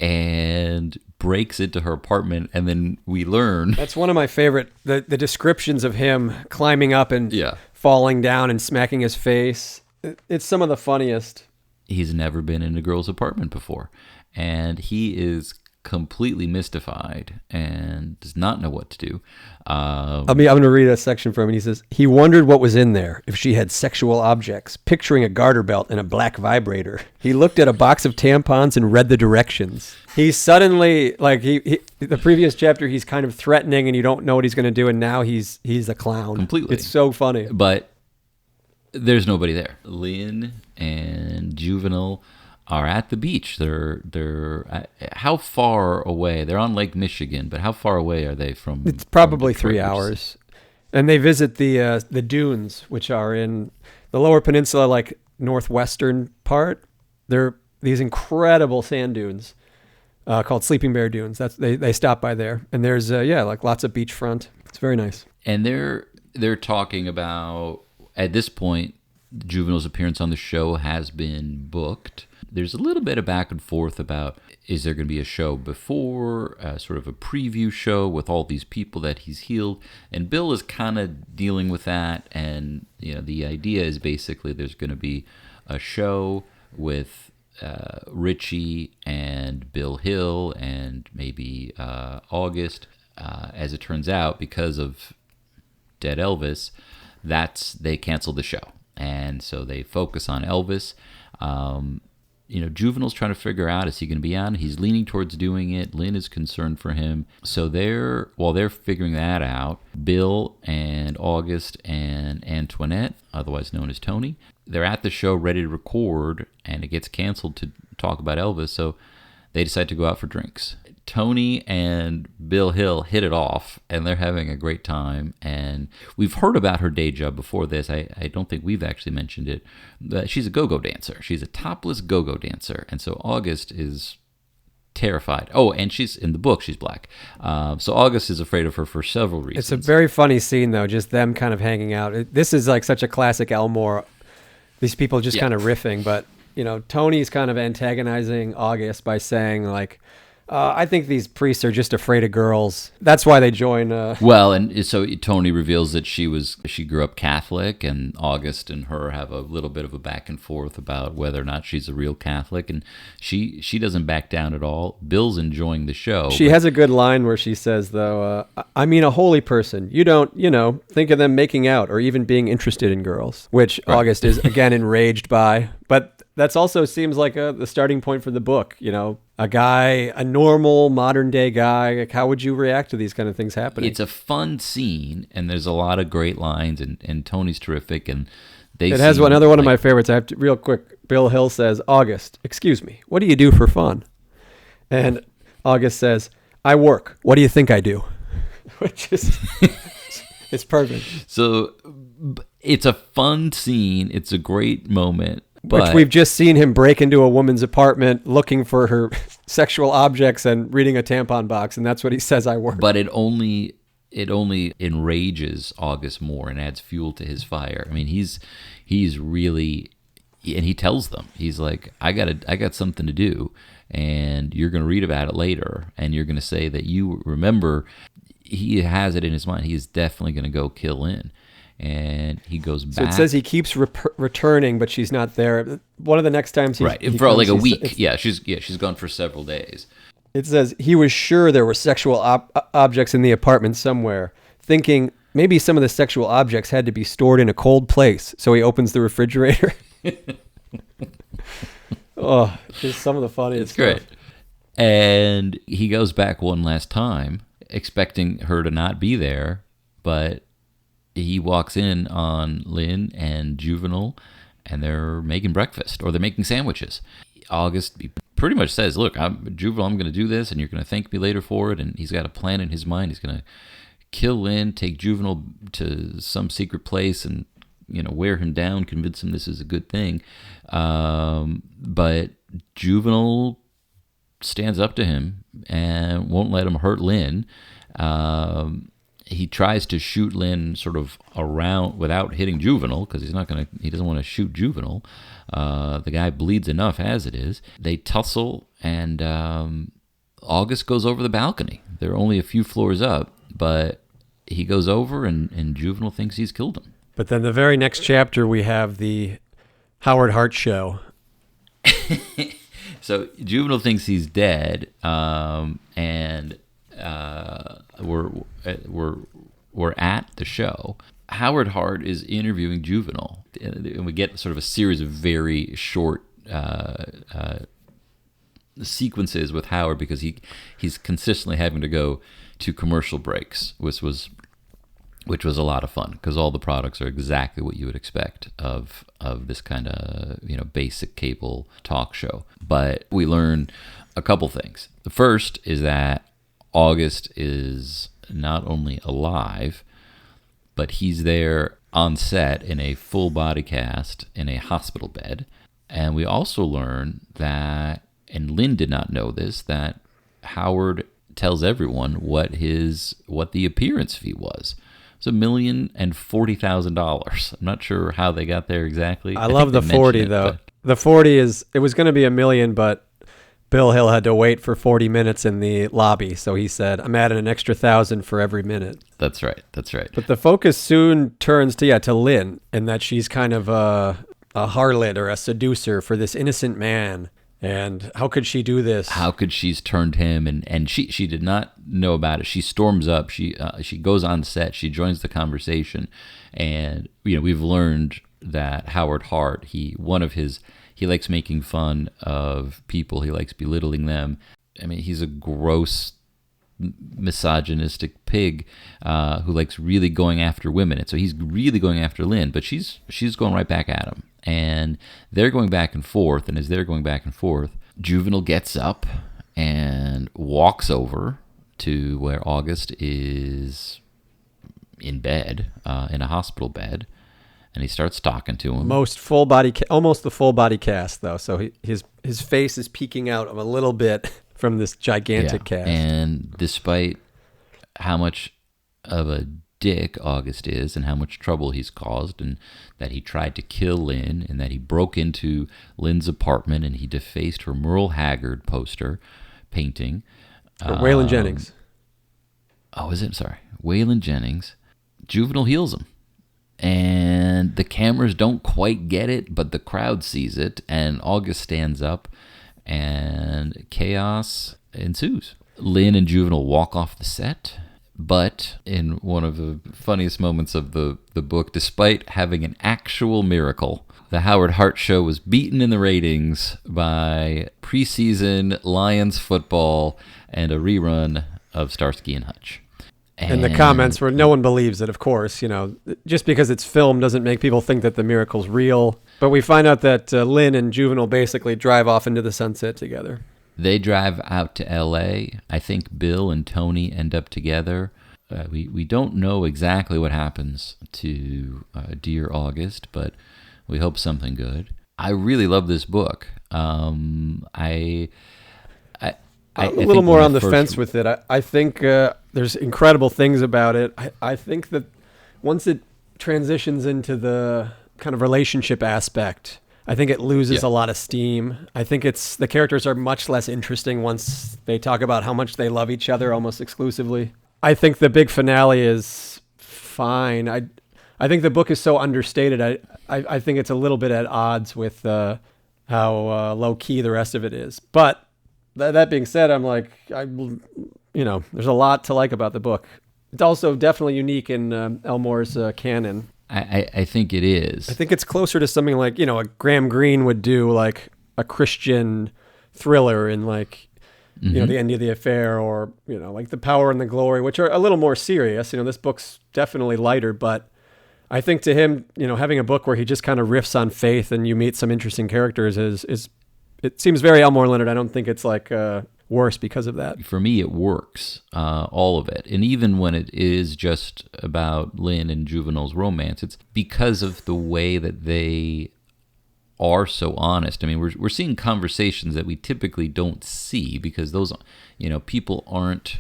and breaks into her apartment, and then we learn... That's one of my favorite, the descriptions of him climbing up and falling down and smacking his face. It's some of the funniest. He's never been in a girl's apartment before, and he is completely mystified and does not know what to do. I'm going to read a section from him. He says, he wondered what was in there, if she had sexual objects, picturing a garter belt and a black vibrator. He looked at a box of tampons and read the directions. He suddenly, like the previous chapter, he's kind of threatening and you don't know what he's going to do, and now he's a clown. Completely. It's so funny. But there's nobody there. Lynn and Juvenal are at the beach. They're how far away? They're on Lake Michigan, but how far away are they from? It's probably 3 hours. And they visit the dunes, which are in the Lower Peninsula, like northwestern part. They're these incredible sand dunes called Sleeping Bear Dunes. They stop by there, and there's like lots of beachfront. It's very nice. And they're talking about, at this point, Juvenal's appearance on the show has been booked. There's a little bit of back and forth about, is there going to be a show before, sort of a preview show with all these people that he's healed? And Bill is kind of dealing with that. And, the idea is basically there's going to be a show with Richie and Bill Hill and maybe August. As it turns out, because of Dead Elvis, they canceled the show. And so they focus on Elvis. Juvenal's trying to figure out, is he going to be on? He's leaning towards doing it. Lynn is concerned for him. So while they're figuring that out, Bill and August and Antoinette, otherwise known as Tony, they're at the show ready to record, and it gets canceled to talk about Elvis. So they decide to go out for drinks. Tony and Bill Hill hit it off, and they're having a great time. And we've heard about her day job before this. I don't think we've actually mentioned it. But she's a go-go dancer. She's a topless go-go dancer. And so August is terrified. Oh, and she's in the book, she's black. So August is afraid of her for several reasons. It's a very funny scene, though, just them kind of hanging out. This is like such a classic Elmore. These people just kind of riffing. But, Tony's kind of antagonizing August by saying, like, I think these priests are just afraid of girls. That's why they join. Well, and so Tony reveals that she grew up Catholic, and August and her have a little bit of a back and forth about whether or not she's a real Catholic, and she doesn't back down at all. Bill's enjoying the show. She has a good line where she says, though, I mean a holy person. You don't, think of them making out or even being interested in girls, which August is, again, enraged by. But that's also seems like the starting point for the book, a guy, a normal modern day guy, like how would you react to these kind of things happening? It's a fun scene, and there's a lot of great lines, and Tony's terrific, and it has another one of my favorites. I have to, real quick. Bill Hill says, "August, excuse me, what do you do for fun?" And August says, "I work. What do you think I do?" Which is, it's perfect. So it's a fun scene. It's a great moment. But which we've just seen him break into a woman's apartment looking for her sexual objects and reading a tampon box, and that's what he says, "I work." But it only enrages August more and adds fuel to his fire. I mean, he's really, and he tells them, he's like, I got something to do, and you're going to read about it later, and you're going to say that you remember. He has it in his mind. He is definitely going to go kill Lynn. And he goes back. So it says he keeps returning, but she's not there. One of the next times right for like a week. She's gone for several days. It says he was sure there were sexual objects in the apartment somewhere, thinking maybe some of the sexual objects had to be stored in a cold place. So he opens the refrigerator. Oh, just some of the funniest stuff. Great. And he goes back one last time, expecting her to not be there, but he walks in on Lynn and Juvenile, and they're making breakfast, or they're making sandwiches. August pretty much says, "Look, Juvenile, I'm going to do this, and you're going to thank me later for it." And he's got a plan in his mind. He's going to kill Lynn, take Juvenile to some secret place, and wear him down, convince him this is a good thing. But Juvenile stands up to him and won't let him hurt Lynn. He tries to shoot Lynn sort of around without hitting Juvenile, because he doesn't want to shoot Juvenile. The guy bleeds enough as it is. They tussle, and August goes over the balcony. They're only a few floors up, but he goes over, and Juvenile thinks he's killed him. But then the very next chapter, we have the Howard Hart show. So Juvenile thinks he's dead, and we're at the show. Howard Hart is interviewing Juvenile, and we get sort of a series of very short sequences with Howard, because he's consistently having to go to commercial breaks, which was a lot of fun, because all the products are exactly what you would expect of this kind of basic cable talk show. But we learn a couple things. The first is that August is not only alive, but he's there on set in a full body cast in a hospital bed. And we also learn that, and Lynn did not know this, that Howard tells everyone what the appearance fee was. It's $1,040,000. I'm not sure how they got there exactly. I love the 40 though. The 40 it was going to be $1 million, but Bill Hill had to wait for 40 minutes in the lobby, so he said, "I'm adding an extra 1,000 for every minute." That's right. But the focus soon turns to Lynn, and that she's kind of a harlot or a seducer for this innocent man. And how could she do this? How could she's turned him? And she did not know about it. She storms up. She goes on set. She joins the conversation, and we've learned that Howard Hart, he likes making fun of people. He likes belittling them. I mean, he's a gross, misogynistic pig who likes really going after women. And so he's really going after Lynn, but she's going right back at him. And they're going back and forth. And as they're going back and forth, Juvenile gets up and walks over to where August is in bed, in a hospital bed. And he starts talking to him. Almost the full body cast, though. So his face is peeking out a little bit from this gigantic cast. And despite how much of a dick August is, and how much trouble he's caused, and that he tried to kill Lynn, and that he broke into Lynn's apartment and he defaced her Merle Haggard poster painting. Waylon Jennings. Oh, is it? Sorry. Waylon Jennings. Juvenile heals him. And the cameras don't quite get it, but the crowd sees it, and August stands up, and chaos ensues. Lynn and Juvenile walk off the set, but in one of the funniest moments of the book, despite having an actual miracle, The Howard Hart Show was beaten in the ratings by preseason Lions football and a rerun of Starsky and Hutch. And the comments were, no one believes it, of course. You know, just because it's film doesn't make people think that the miracle's real. But we find out that Lynn and Juvenile basically drive off into the sunset together. They drive out to L.A. I think Bill and Tony end up together. We don't know exactly what happens to Dear August, but we hope something good. I really love this book. A little more on the fence with it. I think there's incredible things about it. I think that once it transitions into the kind of relationship aspect, I think it loses a lot of steam. I think the characters are much less interesting once they talk about how much they love each other almost exclusively. I think the big finale is fine. I think the book is so understated. I think it's a little bit at odds with how low key the rest of it is. But that being said, I'm like, there's a lot to like about the book. It's also definitely unique in Elmore's canon. I think it is. I think it's closer to something like, a Graham Greene would do, like a Christian thriller in like, The End of the Affair, or, like The Power and the Glory, which are a little more serious. This book's definitely lighter, but I think to him, having a book where he just kind of riffs on faith and you meet some interesting characters is it seems very Elmore Leonard. I don't think it's like worse because of that. For me, it works, all of it. And even when it is just about Lynn and Juvenile's romance, it's because of the way that they are so honest. I mean, we're seeing conversations that we typically don't see because those, people aren't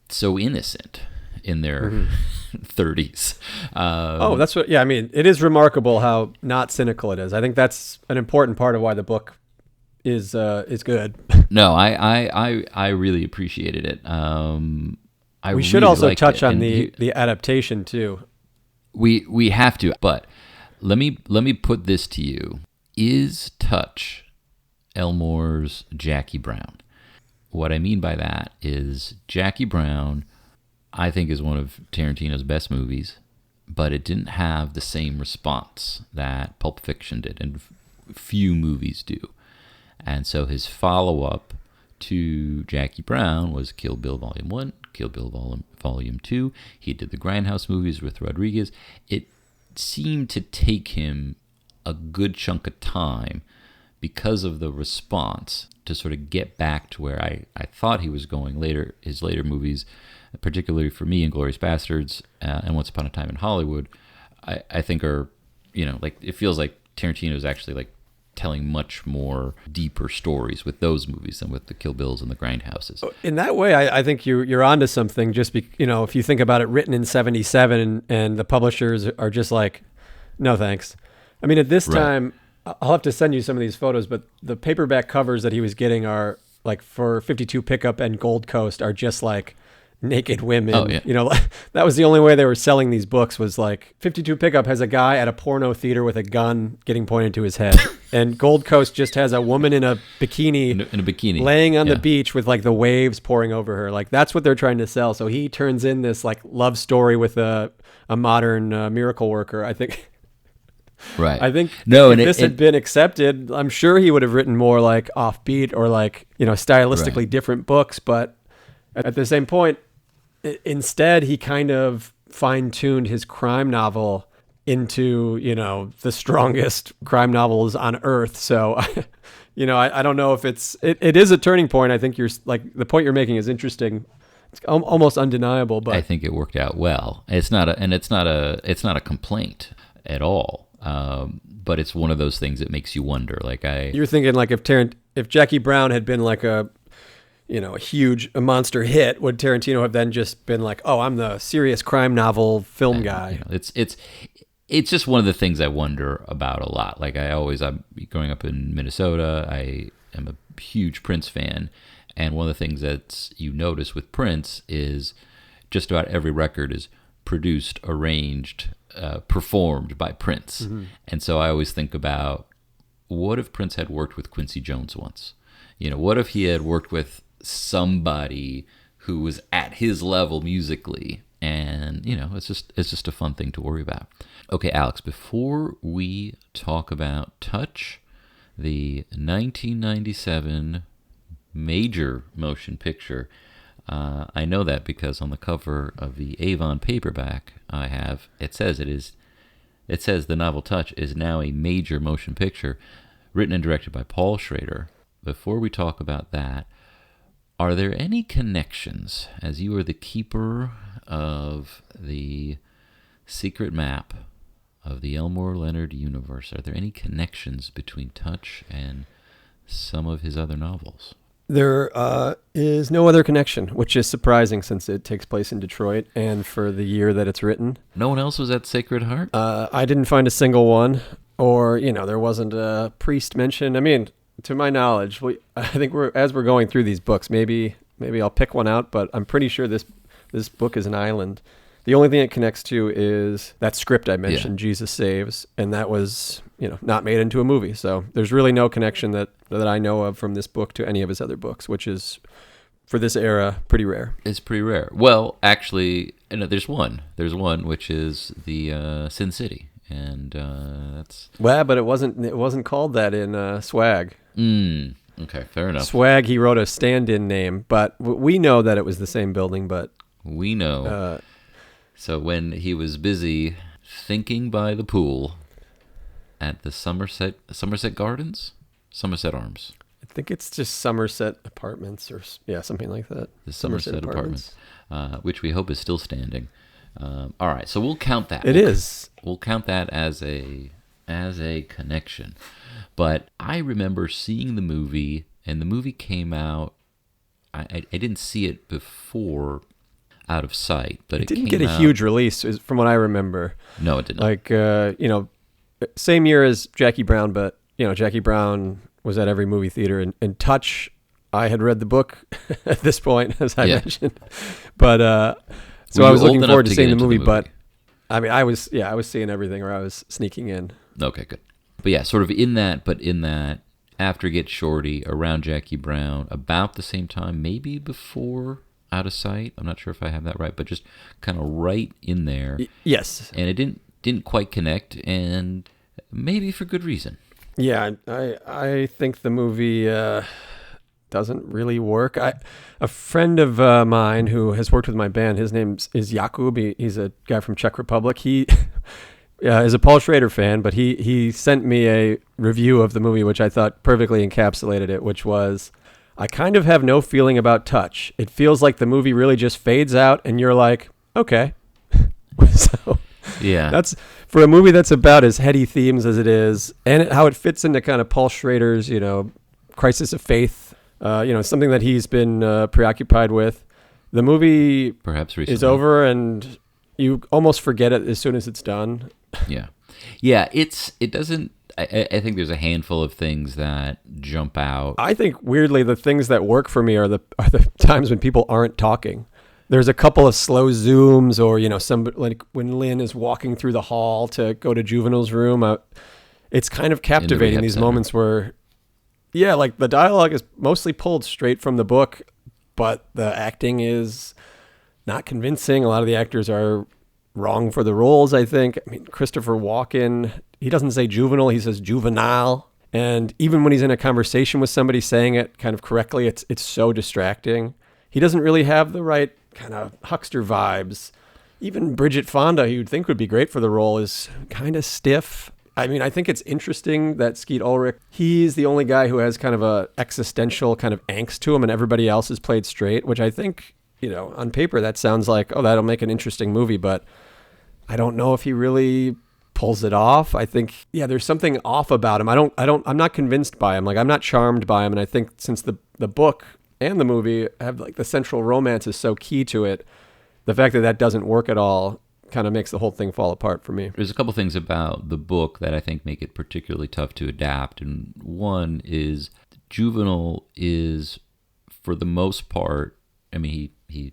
so innocent in their 30s. That's what. Yeah, I mean, it is remarkable how not cynical it is. I think that's an important part of why the book is good. No, I really appreciated it. We should also touch on the adaptation too. We have to, but let me put this to you. Is Touch Elmore's Jackie Brown? What I mean by that is Jackie Brown, I think, is one of Tarantino's best movies, but it didn't have the same response that Pulp Fiction did, and few movies do. And so his follow-up to Jackie Brown was Kill Bill Volume 1, Kill Bill Volume 2. He did the Grindhouse movies with Rodriguez. It seemed to take him a good chunk of time because of the response to sort of get back to where I thought he was going later. His later movies, particularly for me, Inglourious Bastards and Once Upon a Time in Hollywood, I think are, like, it feels like Tarantino is actually like telling much more deeper stories with those movies than with the Kill Bills and the Grindhouses. In that way, I think you're onto something. Just if you think about it, written in '77, and the publishers are just like, no thanks. I mean, at this time, I'll have to send you some of these photos, but the paperback covers that he was getting are like for 52 Pickup and Gold Coast are just like naked women. Oh, yeah. That was the only way they were selling these books, was like 52 Pickup has a guy at a porno theater with a gun getting pointed to his head. And Gold Coast just has a woman in a bikini, in a bikini laying on the beach with like the waves pouring over her. Like that's what they're trying to sell. So he turns in this like love story with a modern miracle worker. I think. Right. I think if this had been accepted, I'm sure he would have written more like offbeat or like, stylistically different books. But at the same point, instead, he kind of fine-tuned his crime novel into, the strongest crime novels on earth. So, I don't know if it is a turning point. I think the point you're making is interesting. It's almost undeniable, but I think it worked out well. It's not a complaint at all. But it's one of those things that makes you wonder. You're thinking like if Jackie Brown had been like a monster hit, would Tarantino have then just been like, oh, I'm the serious crime novel film guy? It's just one of the things I wonder about a lot. I'm growing up in Minnesota. I am a huge Prince fan, and one of the things that you notice with Prince is just about every record is produced, arranged, performed by Prince. Mm-hmm. And so I always think about, what if Prince had worked with Quincy Jones once? What if he had worked with somebody who was at his level musically And, it's just a fun thing to worry about. Okay, Alex, before we talk about Touch, the 1997 major motion picture, I know that because on the cover of the Avon paperback it says the novel Touch is now a major motion picture, written and directed by Paul Schrader. Before we talk about that, are there any connections, as you are the keeper of the secret map of the Elmore Leonard universe, are there any connections between Touch and some of his other novels? There is no other connection, which is surprising since it takes place in Detroit and for the year that it's written. No one else was at Sacred Heart? I didn't find a single one, or, there wasn't a priest mentioned. I mean, to my knowledge, I think as we're going through these books, maybe I'll pick one out, but I'm pretty sure this book is an island. The only thing it connects to is that script I mentioned, Jesus Saves, and that was, not made into a movie. So there's really no connection that I know of from this book to any of his other books, which is, for this era, pretty rare. It's pretty rare. Well, actually, there's one. There's one, which is the Sin City, and that's... Well, but it wasn't called that in Swag. Okay, fair enough. Swag, he wrote a stand-in name, but we know that it was the same building, but... We know. So when he was busy thinking by the pool at the Somerset Gardens? Somerset Arms. I think it's just Somerset Apartments or something like that. The Somerset Apartments, which we hope is still standing. All right, so we'll count that. It is. We'll count that as a connection. But I remember seeing the movie, and the movie came out. I didn't see it before Out of Sight, but it didn't came get a out, huge release, from what I remember. No, it didn't. Like, same year as Jackie Brown, but, Jackie Brown was at every movie theater. And Touch, I had read the book at this point, as I mentioned. But, so I was looking forward to seeing the movie, but, I mean, I was seeing everything, or I was sneaking in. Okay, good. But yeah, sort of in that, after Get Shorty, around Jackie Brown, about the same time, maybe before Out of Sight. I'm not sure if I have that right, but just kind of right in there. Yes. And it didn't quite connect, and maybe for good reason. Yeah, I think the movie doesn't really work. A friend of mine who has worked with my band, his name is Jakub. He's a guy from Czech Republic. He is a Paul Schrader fan, but he sent me a review of the movie, which I thought perfectly encapsulated it, which was, I kind of have no feeling about Touch. It feels like the movie really just fades out, and you're like, okay. So yeah, that's for a movie that's about as heady themes as it is, and how it fits into kind of Paul Schrader's, crisis of faith, something that he's been preoccupied with. The movie perhaps recently is over, and you almost forget it as soon as it's done. Yeah. It doesn't. I think there's a handful of things that jump out. I think weirdly the things that work for me are the times when people aren't talking. There's a couple of slow zooms, or like when Lynn is walking through the hall to go to Juvenile's room. It's kind of captivating, these moments where, like the dialogue is mostly pulled straight from the book, but the acting is not convincing. A lot of the actors are wrong for the roles, I think. I mean, Christopher Walken, he doesn't say juvenile, he says juvenile. And even when he's in a conversation with somebody saying it kind of correctly, it's so distracting. He doesn't really have the right kind of huckster vibes. Even Bridget Fonda, who you'd think would be great for the role, is kind of stiff. I mean, I think it's interesting that Skeet Ulrich, he's the only guy who has kind of a existential kind of angst to him, and everybody else is played straight, which I think, on paper that sounds like, oh, that'll make an interesting movie, but I don't know if he really pulls it off. I think, there's something off about him. I'm not convinced by him. Like, I'm not charmed by him. And I think since the book and the movie have, like, the central romance is so key to it, the fact that doesn't work at all kind of makes the whole thing fall apart for me. There's a couple things about the book that I think make it particularly tough to adapt. And one is Juvenile is, for the most part, I mean, he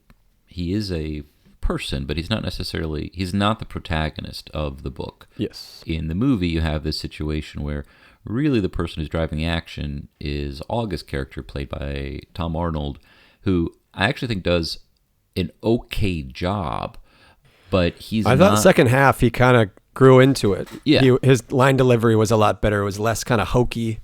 is a person, but he's not the protagonist of the book. Yes. In the movie, you have this situation where really the person who's driving the action is August's character, played by Tom Arnold, who I actually think does an okay job, but he's I thought the second half he kind of grew into it. Yeah. His line delivery was a lot better. It was less kind of hokey.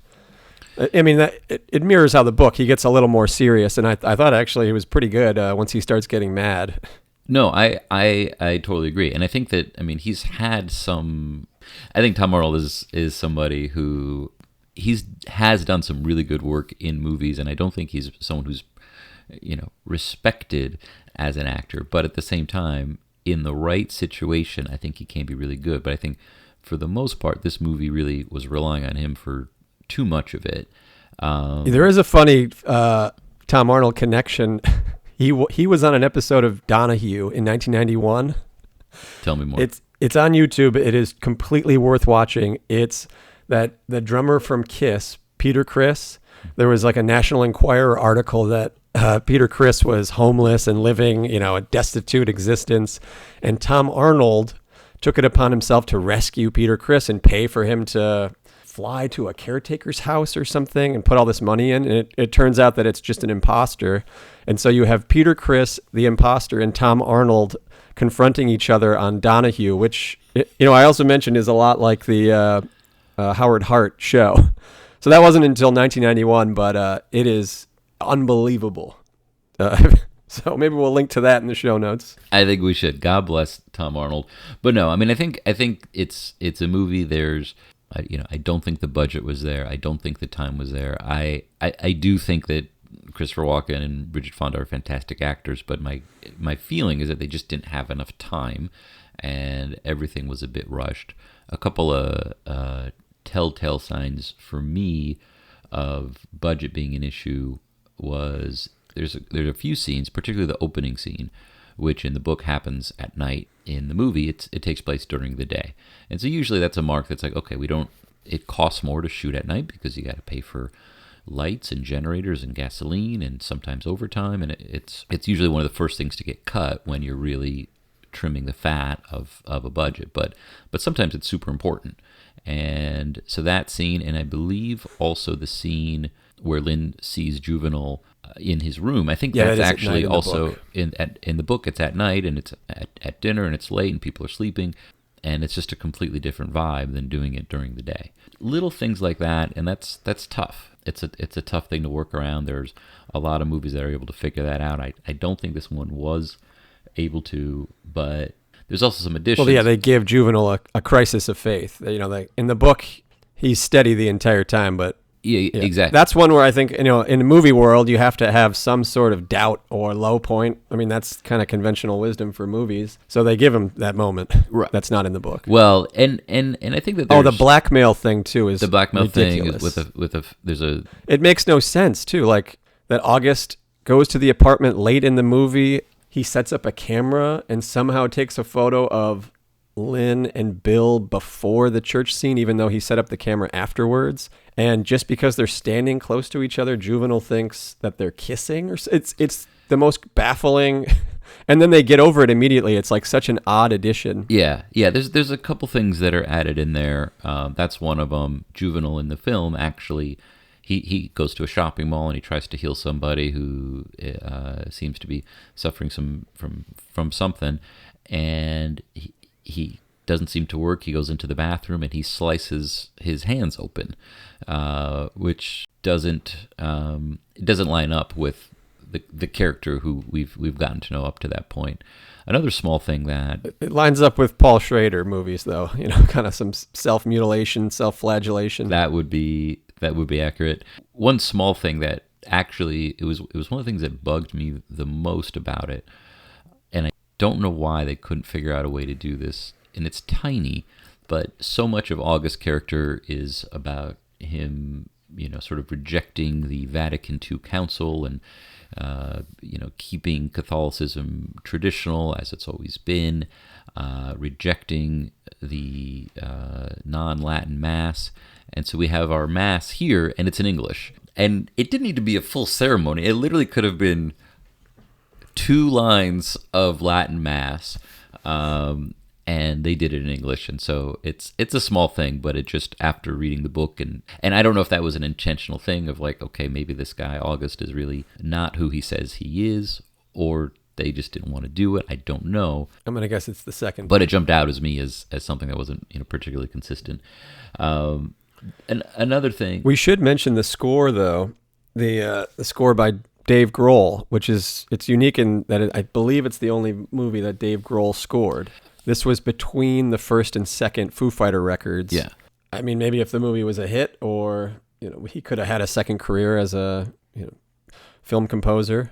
I mean, it mirrors how the book, he gets a little more serious, and I thought actually he was pretty good once he starts getting mad. No, I totally agree. And I think that, I mean, he's had some, I think Tom Arnold is somebody who has done some really good work in movies, and I don't think he's someone who's, respected as an actor, but at the same time, in the right situation, I think he can be really good. But I think for the most part, this movie really was relying on him for too much of it. There is a funny Tom Arnold connection. He was on an episode of Donahue in 1991. Tell me more. It's on YouTube. It is completely worth watching. It's that the drummer from Kiss, Peter Criss. There was like a National Enquirer article that Peter Criss was homeless and living, a destitute existence, and Tom Arnold took it upon himself to rescue Peter Criss and pay for him to fly to a caretaker's house or something and put all this money in. And it turns out that it's just an imposter. And so you have Peter Criss, the imposter, and Tom Arnold confronting each other on Donahue, which, I also mentioned is a lot like the Howard Hart show. So that wasn't until 1991, but it is unbelievable. So maybe we'll link to that in the show notes. I think we should. God bless Tom Arnold. But no, I mean, I think it's a movie. I don't think the budget was there. I don't think the time was there. I do think that Christopher Walken and Bridget Fonda are fantastic actors, but my feeling is that they just didn't have enough time, and everything was a bit rushed. A couple of telltale signs for me of budget being an issue was there's a few scenes, particularly the opening scene, which in the book happens at night. In the movie, it takes place during the day. And so usually that's a mark that's like, okay, it costs more to shoot at night because you got to pay for lights and generators and gasoline and sometimes overtime. And it's usually one of the first things to get cut when you're really trimming the fat of a budget. But sometimes it's super important. And so that scene, and I believe also the scene where Lynn sees Juvenile in his room. I think that's actually also in the book. It's at night and it's at dinner and it's late and people are sleeping, and it's just a completely different vibe than doing it during the day. Little things like that, and that's tough. It's a tough thing to work around. There's a lot of movies that are able to figure that out. I don't think this one was able to, but there's also some additions. Well, yeah, they give Juvenile a crisis of faith. In the book, he's steady the entire time, but yeah, exactly. That's one where I think, in the movie world, you have to have some sort of doubt or low point. I mean, that's kind of conventional wisdom for movies. So they give him that moment. Right. That's not in the book. Well, and I think that the blackmail thing too is the blackmail ridiculous. thing It makes no sense too. Like that August goes to the apartment late in the movie. He sets up a camera and somehow takes a photo of Lynn and Bill before the church scene, even though he set up the camera afterwards. And just because they're standing close to each other, Juvenile thinks that they're kissing. It's the most baffling. And then they get over it immediately. It's like such an odd addition. Yeah. There's a couple things that are added in there. That's one of them. Juvenile in the film actually, he goes to a shopping mall and he tries to heal somebody who seems to be suffering from something, and he doesn't seem to work. He goes into the bathroom and he slices his hands open, which doesn't line up with the character who we've gotten to know up to that point. Another small thing that it lines up with Paul Schrader movies, though, kind of some self-mutilation, self-flagellation. That would be accurate. One small thing that actually it was one of the things that bugged me the most about it, and I don't know why they couldn't figure out a way to do this. And it's tiny, but so much of August's character is about him, sort of rejecting the Vatican II Council and, keeping Catholicism traditional as it's always been, rejecting the non-Latin Mass. And so we have our Mass here, and it's in English. And it didn't need to be a full ceremony. It literally could have been 2 lines of Latin Mass, and they did it in English. And so it's a small thing, but it just, after reading the book, and I don't know if that was an intentional thing of like, okay, maybe this guy August is really not who he says he is, or they just didn't want to do it. I don't know. I'm going to guess it's the second. But it jumped out as me as something that wasn't particularly consistent. And another thing. We should mention the score, though. The score by Dave Grohl, it's unique in that I believe it's the only movie that Dave Grohl scored. This was between the first and second Foo Fighter records. Yeah. I mean, maybe if the movie was a hit, or he could have had a second career as a film composer.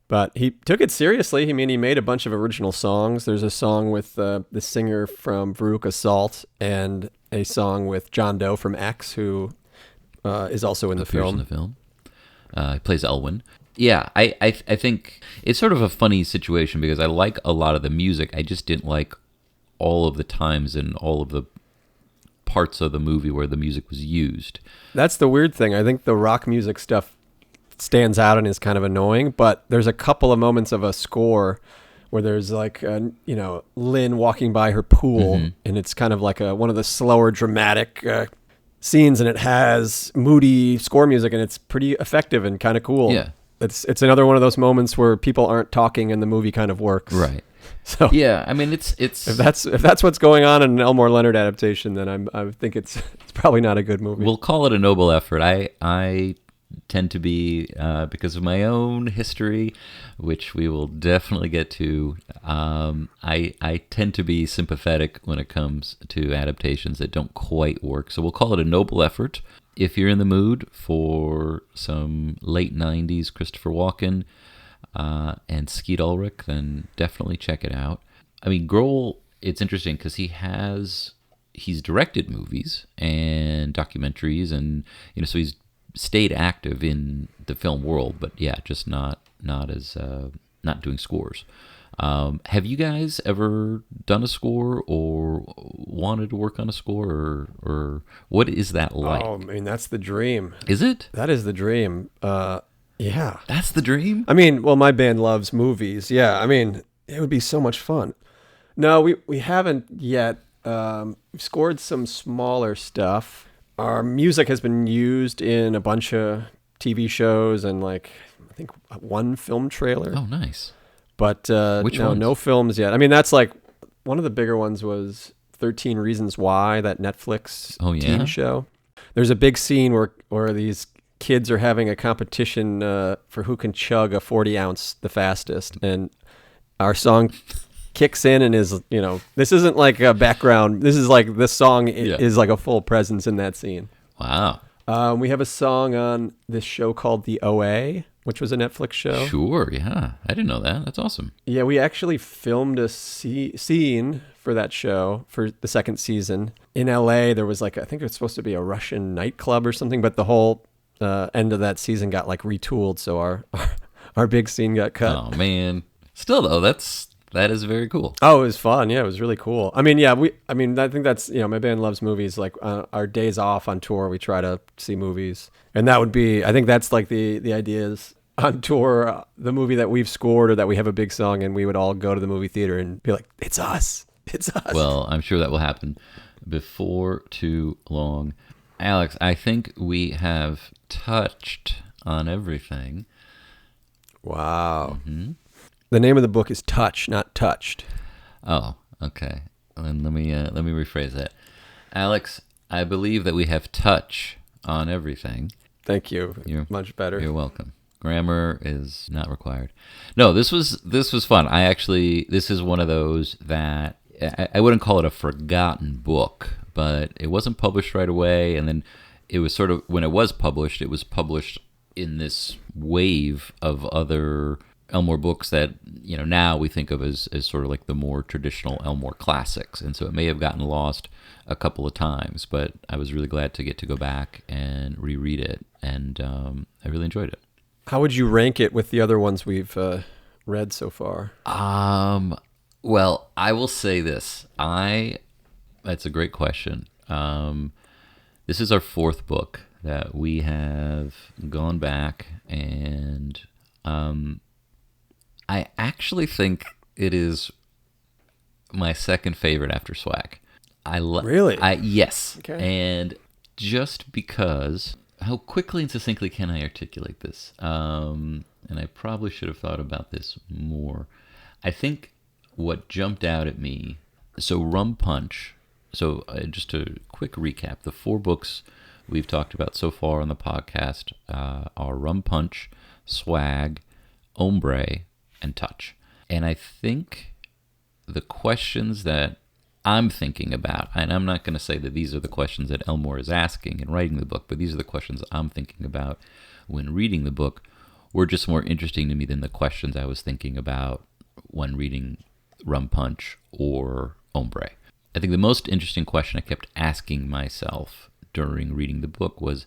But he took it seriously. I mean, he made a bunch of original songs. There's a song with the singer from Veruca Salt, and a song with John Doe from X, who is also in the film. He plays Elwyn. Yeah, I think it's sort of a funny situation because I like a lot of the music. I just didn't like all of the times and all of the parts of the movie where the music was used. That's the weird thing. I think the rock music stuff stands out and is kind of annoying, but there's a couple of moments of a score where there's like, Lynn walking by her pool, and it's kind of like one of the slower dramatic scenes, and it has moody score music, and it's pretty effective and kind of cool. Yeah. It's another one of those moments where people aren't talking and the movie kind of works. Right. So yeah, I mean it's if that's what's going on in an Elmore Leonard adaptation, then I think it's probably not a good movie. We'll call it a noble effort. I tend to be because of my own history, which we will definitely get to. I tend to be sympathetic when it comes to adaptations that don't quite work. So we'll call it a noble effort. If you're in the mood for some late 90s Christopher Walken and Skeet Ulrich, then definitely check it out. I mean, Grohl, it's interesting because he's directed movies and documentaries, and so he's stayed active in the film world, but yeah, just not doing scores. Have you guys ever done a score or wanted to work on a score, or what is that like? Oh, I mean, that's the dream. Is it? That is the dream. Yeah. That's the dream? I mean, well, my band loves movies. Yeah, I mean, it would be so much fun. No, we haven't yet. We've scored some smaller stuff. Our music has been used in a bunch of TV shows and I think one film trailer. Oh, nice. But no films yet. I mean, that's one of the bigger ones was 13 Reasons Why, that Netflix teen show. There's a big scene where these kids are having a competition for who can chug a 40 ounce the fastest. And our song kicks in and is, this isn't like a background. This is this song is like a full presence in that scene. Wow. We have a song on this show called The OA, which was a Netflix show. Sure, yeah. I didn't know that. That's awesome. Yeah, we actually filmed a scene for that show for the second season. In LA, there was I think it was supposed to be a Russian nightclub or something, but the whole end of that season got retooled, so our big scene got cut. Oh, man. Still, though, that is very cool. Oh, it was fun. Yeah, it was really cool. I mean, yeah, I think that's, my band loves movies. Our days off on tour, we try to see movies. And that would be, I think that's the idea is on tour, the movie that we've scored or that we have a big song, and we would all go to the movie theater and be like, it's us. It's us. Well, I'm sure that will happen before too long. Alex, I think we have touched on everything. Wow. Mm-hmm. The name of the book is Touch, not Touched. Oh, okay. Then let me rephrase that. Alex, I believe that we have touch on everything. Thank you. You're much better. You're welcome. Grammar is not required. No, this was fun. This is one of those that I wouldn't call it a forgotten book, but it wasn't published right away, and then it was sort of, when it was published in this wave of other Elmore books that now we think of as sort of the more traditional Elmore classics, and so it may have gotten lost a couple of times, but I was really glad to get to go back and reread it, and I really enjoyed it. How would you rank it with the other ones we've read so far? Well, I will say this. That's a great question. This is our fourth book that we have gone back, and I actually think it is my second favorite after Swag. Really? Yes. Okay. And just because, how quickly and succinctly can I articulate this? and I probably should have thought about this more. I think what jumped out at me, so Rum Punch, just a quick recap, the 4 books we've talked about so far on the podcast are Rum Punch, Swag, Ombre, and Touch. And I think the questions that I'm thinking about, and I'm not going to say that these are the questions that Elmore is asking in writing the book, but these are the questions I'm thinking about when reading the book, were just more interesting to me than the questions I was thinking about when reading Rum Punch or Ombre. I think the most interesting question I kept asking myself during reading the book was,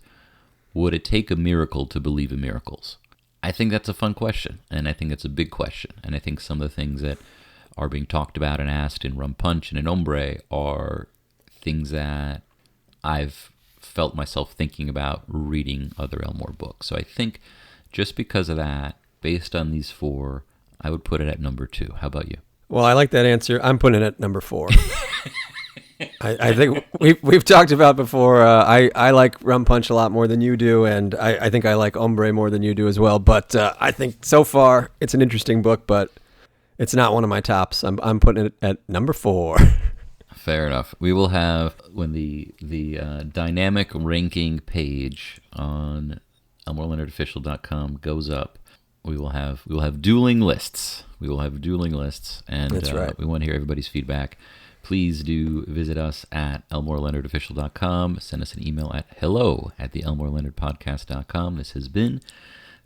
would it take a miracle to believe in miracles? I think that's a fun question, and I think it's a big question, and I think some of the things that are being talked about and asked in Rum Punch and in Ombre are things that I've felt myself thinking about reading other Elmore books. So I think just because of that, based on these 4, I would put it at number 2. How about you? Well, I like that answer. I'm putting it at number 4. I think we've talked about before. I like Rum Punch a lot more than you do, and I think I like Ombre more than you do as well. But I think so far it's an interesting book, but it's not one of my tops. I'm putting it at number 4. Fair enough. We will have, when the dynamic ranking page on ElmoreLeonardOfficial.com goes up, we will have dueling lists. We will have dueling lists, and that's right. We want to hear everybody's feedback. Please do visit us at ElmoreLeonardOfficial.com. Send us an email at hello@theElmoreLeonardPodcast.com. This has been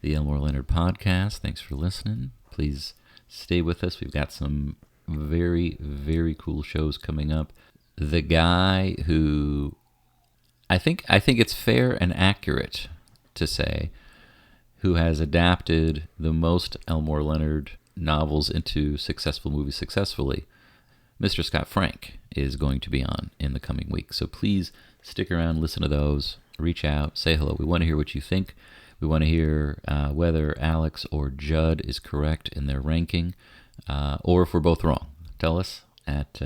the Elmore Leonard Podcast. Thanks for listening. Please stay with us. We've got some very, very cool shows coming up. The guy who I think it's fair and accurate to say who has adapted the most Elmore Leonard novels into successful movies successfully, Mr. Scott Frank, is going to be on in the coming week. So please stick around, listen to those, reach out, say hello. We want to hear what you think. We want to hear whether Alex or Judd is correct in their ranking, or if we're both wrong. Tell us at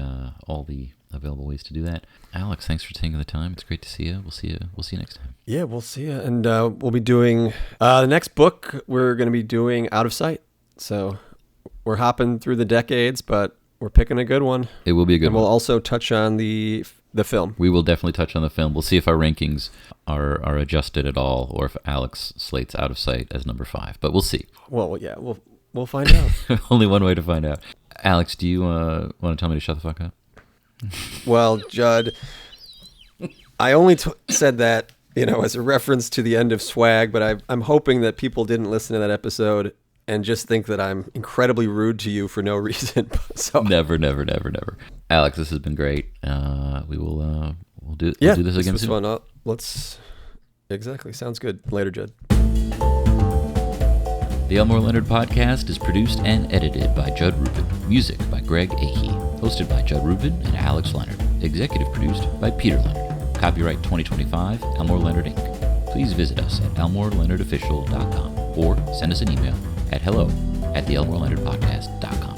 all the available ways to do that. Alex, thanks for taking the time. It's great to see you. We'll see you next time. Yeah, we'll see you. And we'll be doing the next book. We're going to be doing Out of Sight. So we're hopping through the decades, but we're picking a good one. It will be a good one. And we'll also touch on the film. We will definitely touch on the film. We'll see if our rankings are adjusted at all, or if Alex slates Out of Sight as number 5. But we'll see. Well, yeah, we'll find out. Only one way to find out. Alex, do you want to tell me to shut the fuck up? Well, Judd, I only said that, as a reference to the end of Swag, but I'm hoping that people didn't listen to that episode and just think that I'm incredibly rude to you for no reason. So Never. Alex, this has been great. We'll do this again this was soon. Fun. Exactly. Sounds good. Later, Judd. The Elmore Leonard Podcast is produced and edited by Judd Rubin. Music by Greg Ahee. Hosted by Judd Rubin and Alex Leonard. Executive produced by Peter Leonard. Copyright 2025, Elmore Leonard Inc. Please visit us at ElmoreLeonardOfficial.com or send us an email at hello@theElmoreLeonardPodcast.com.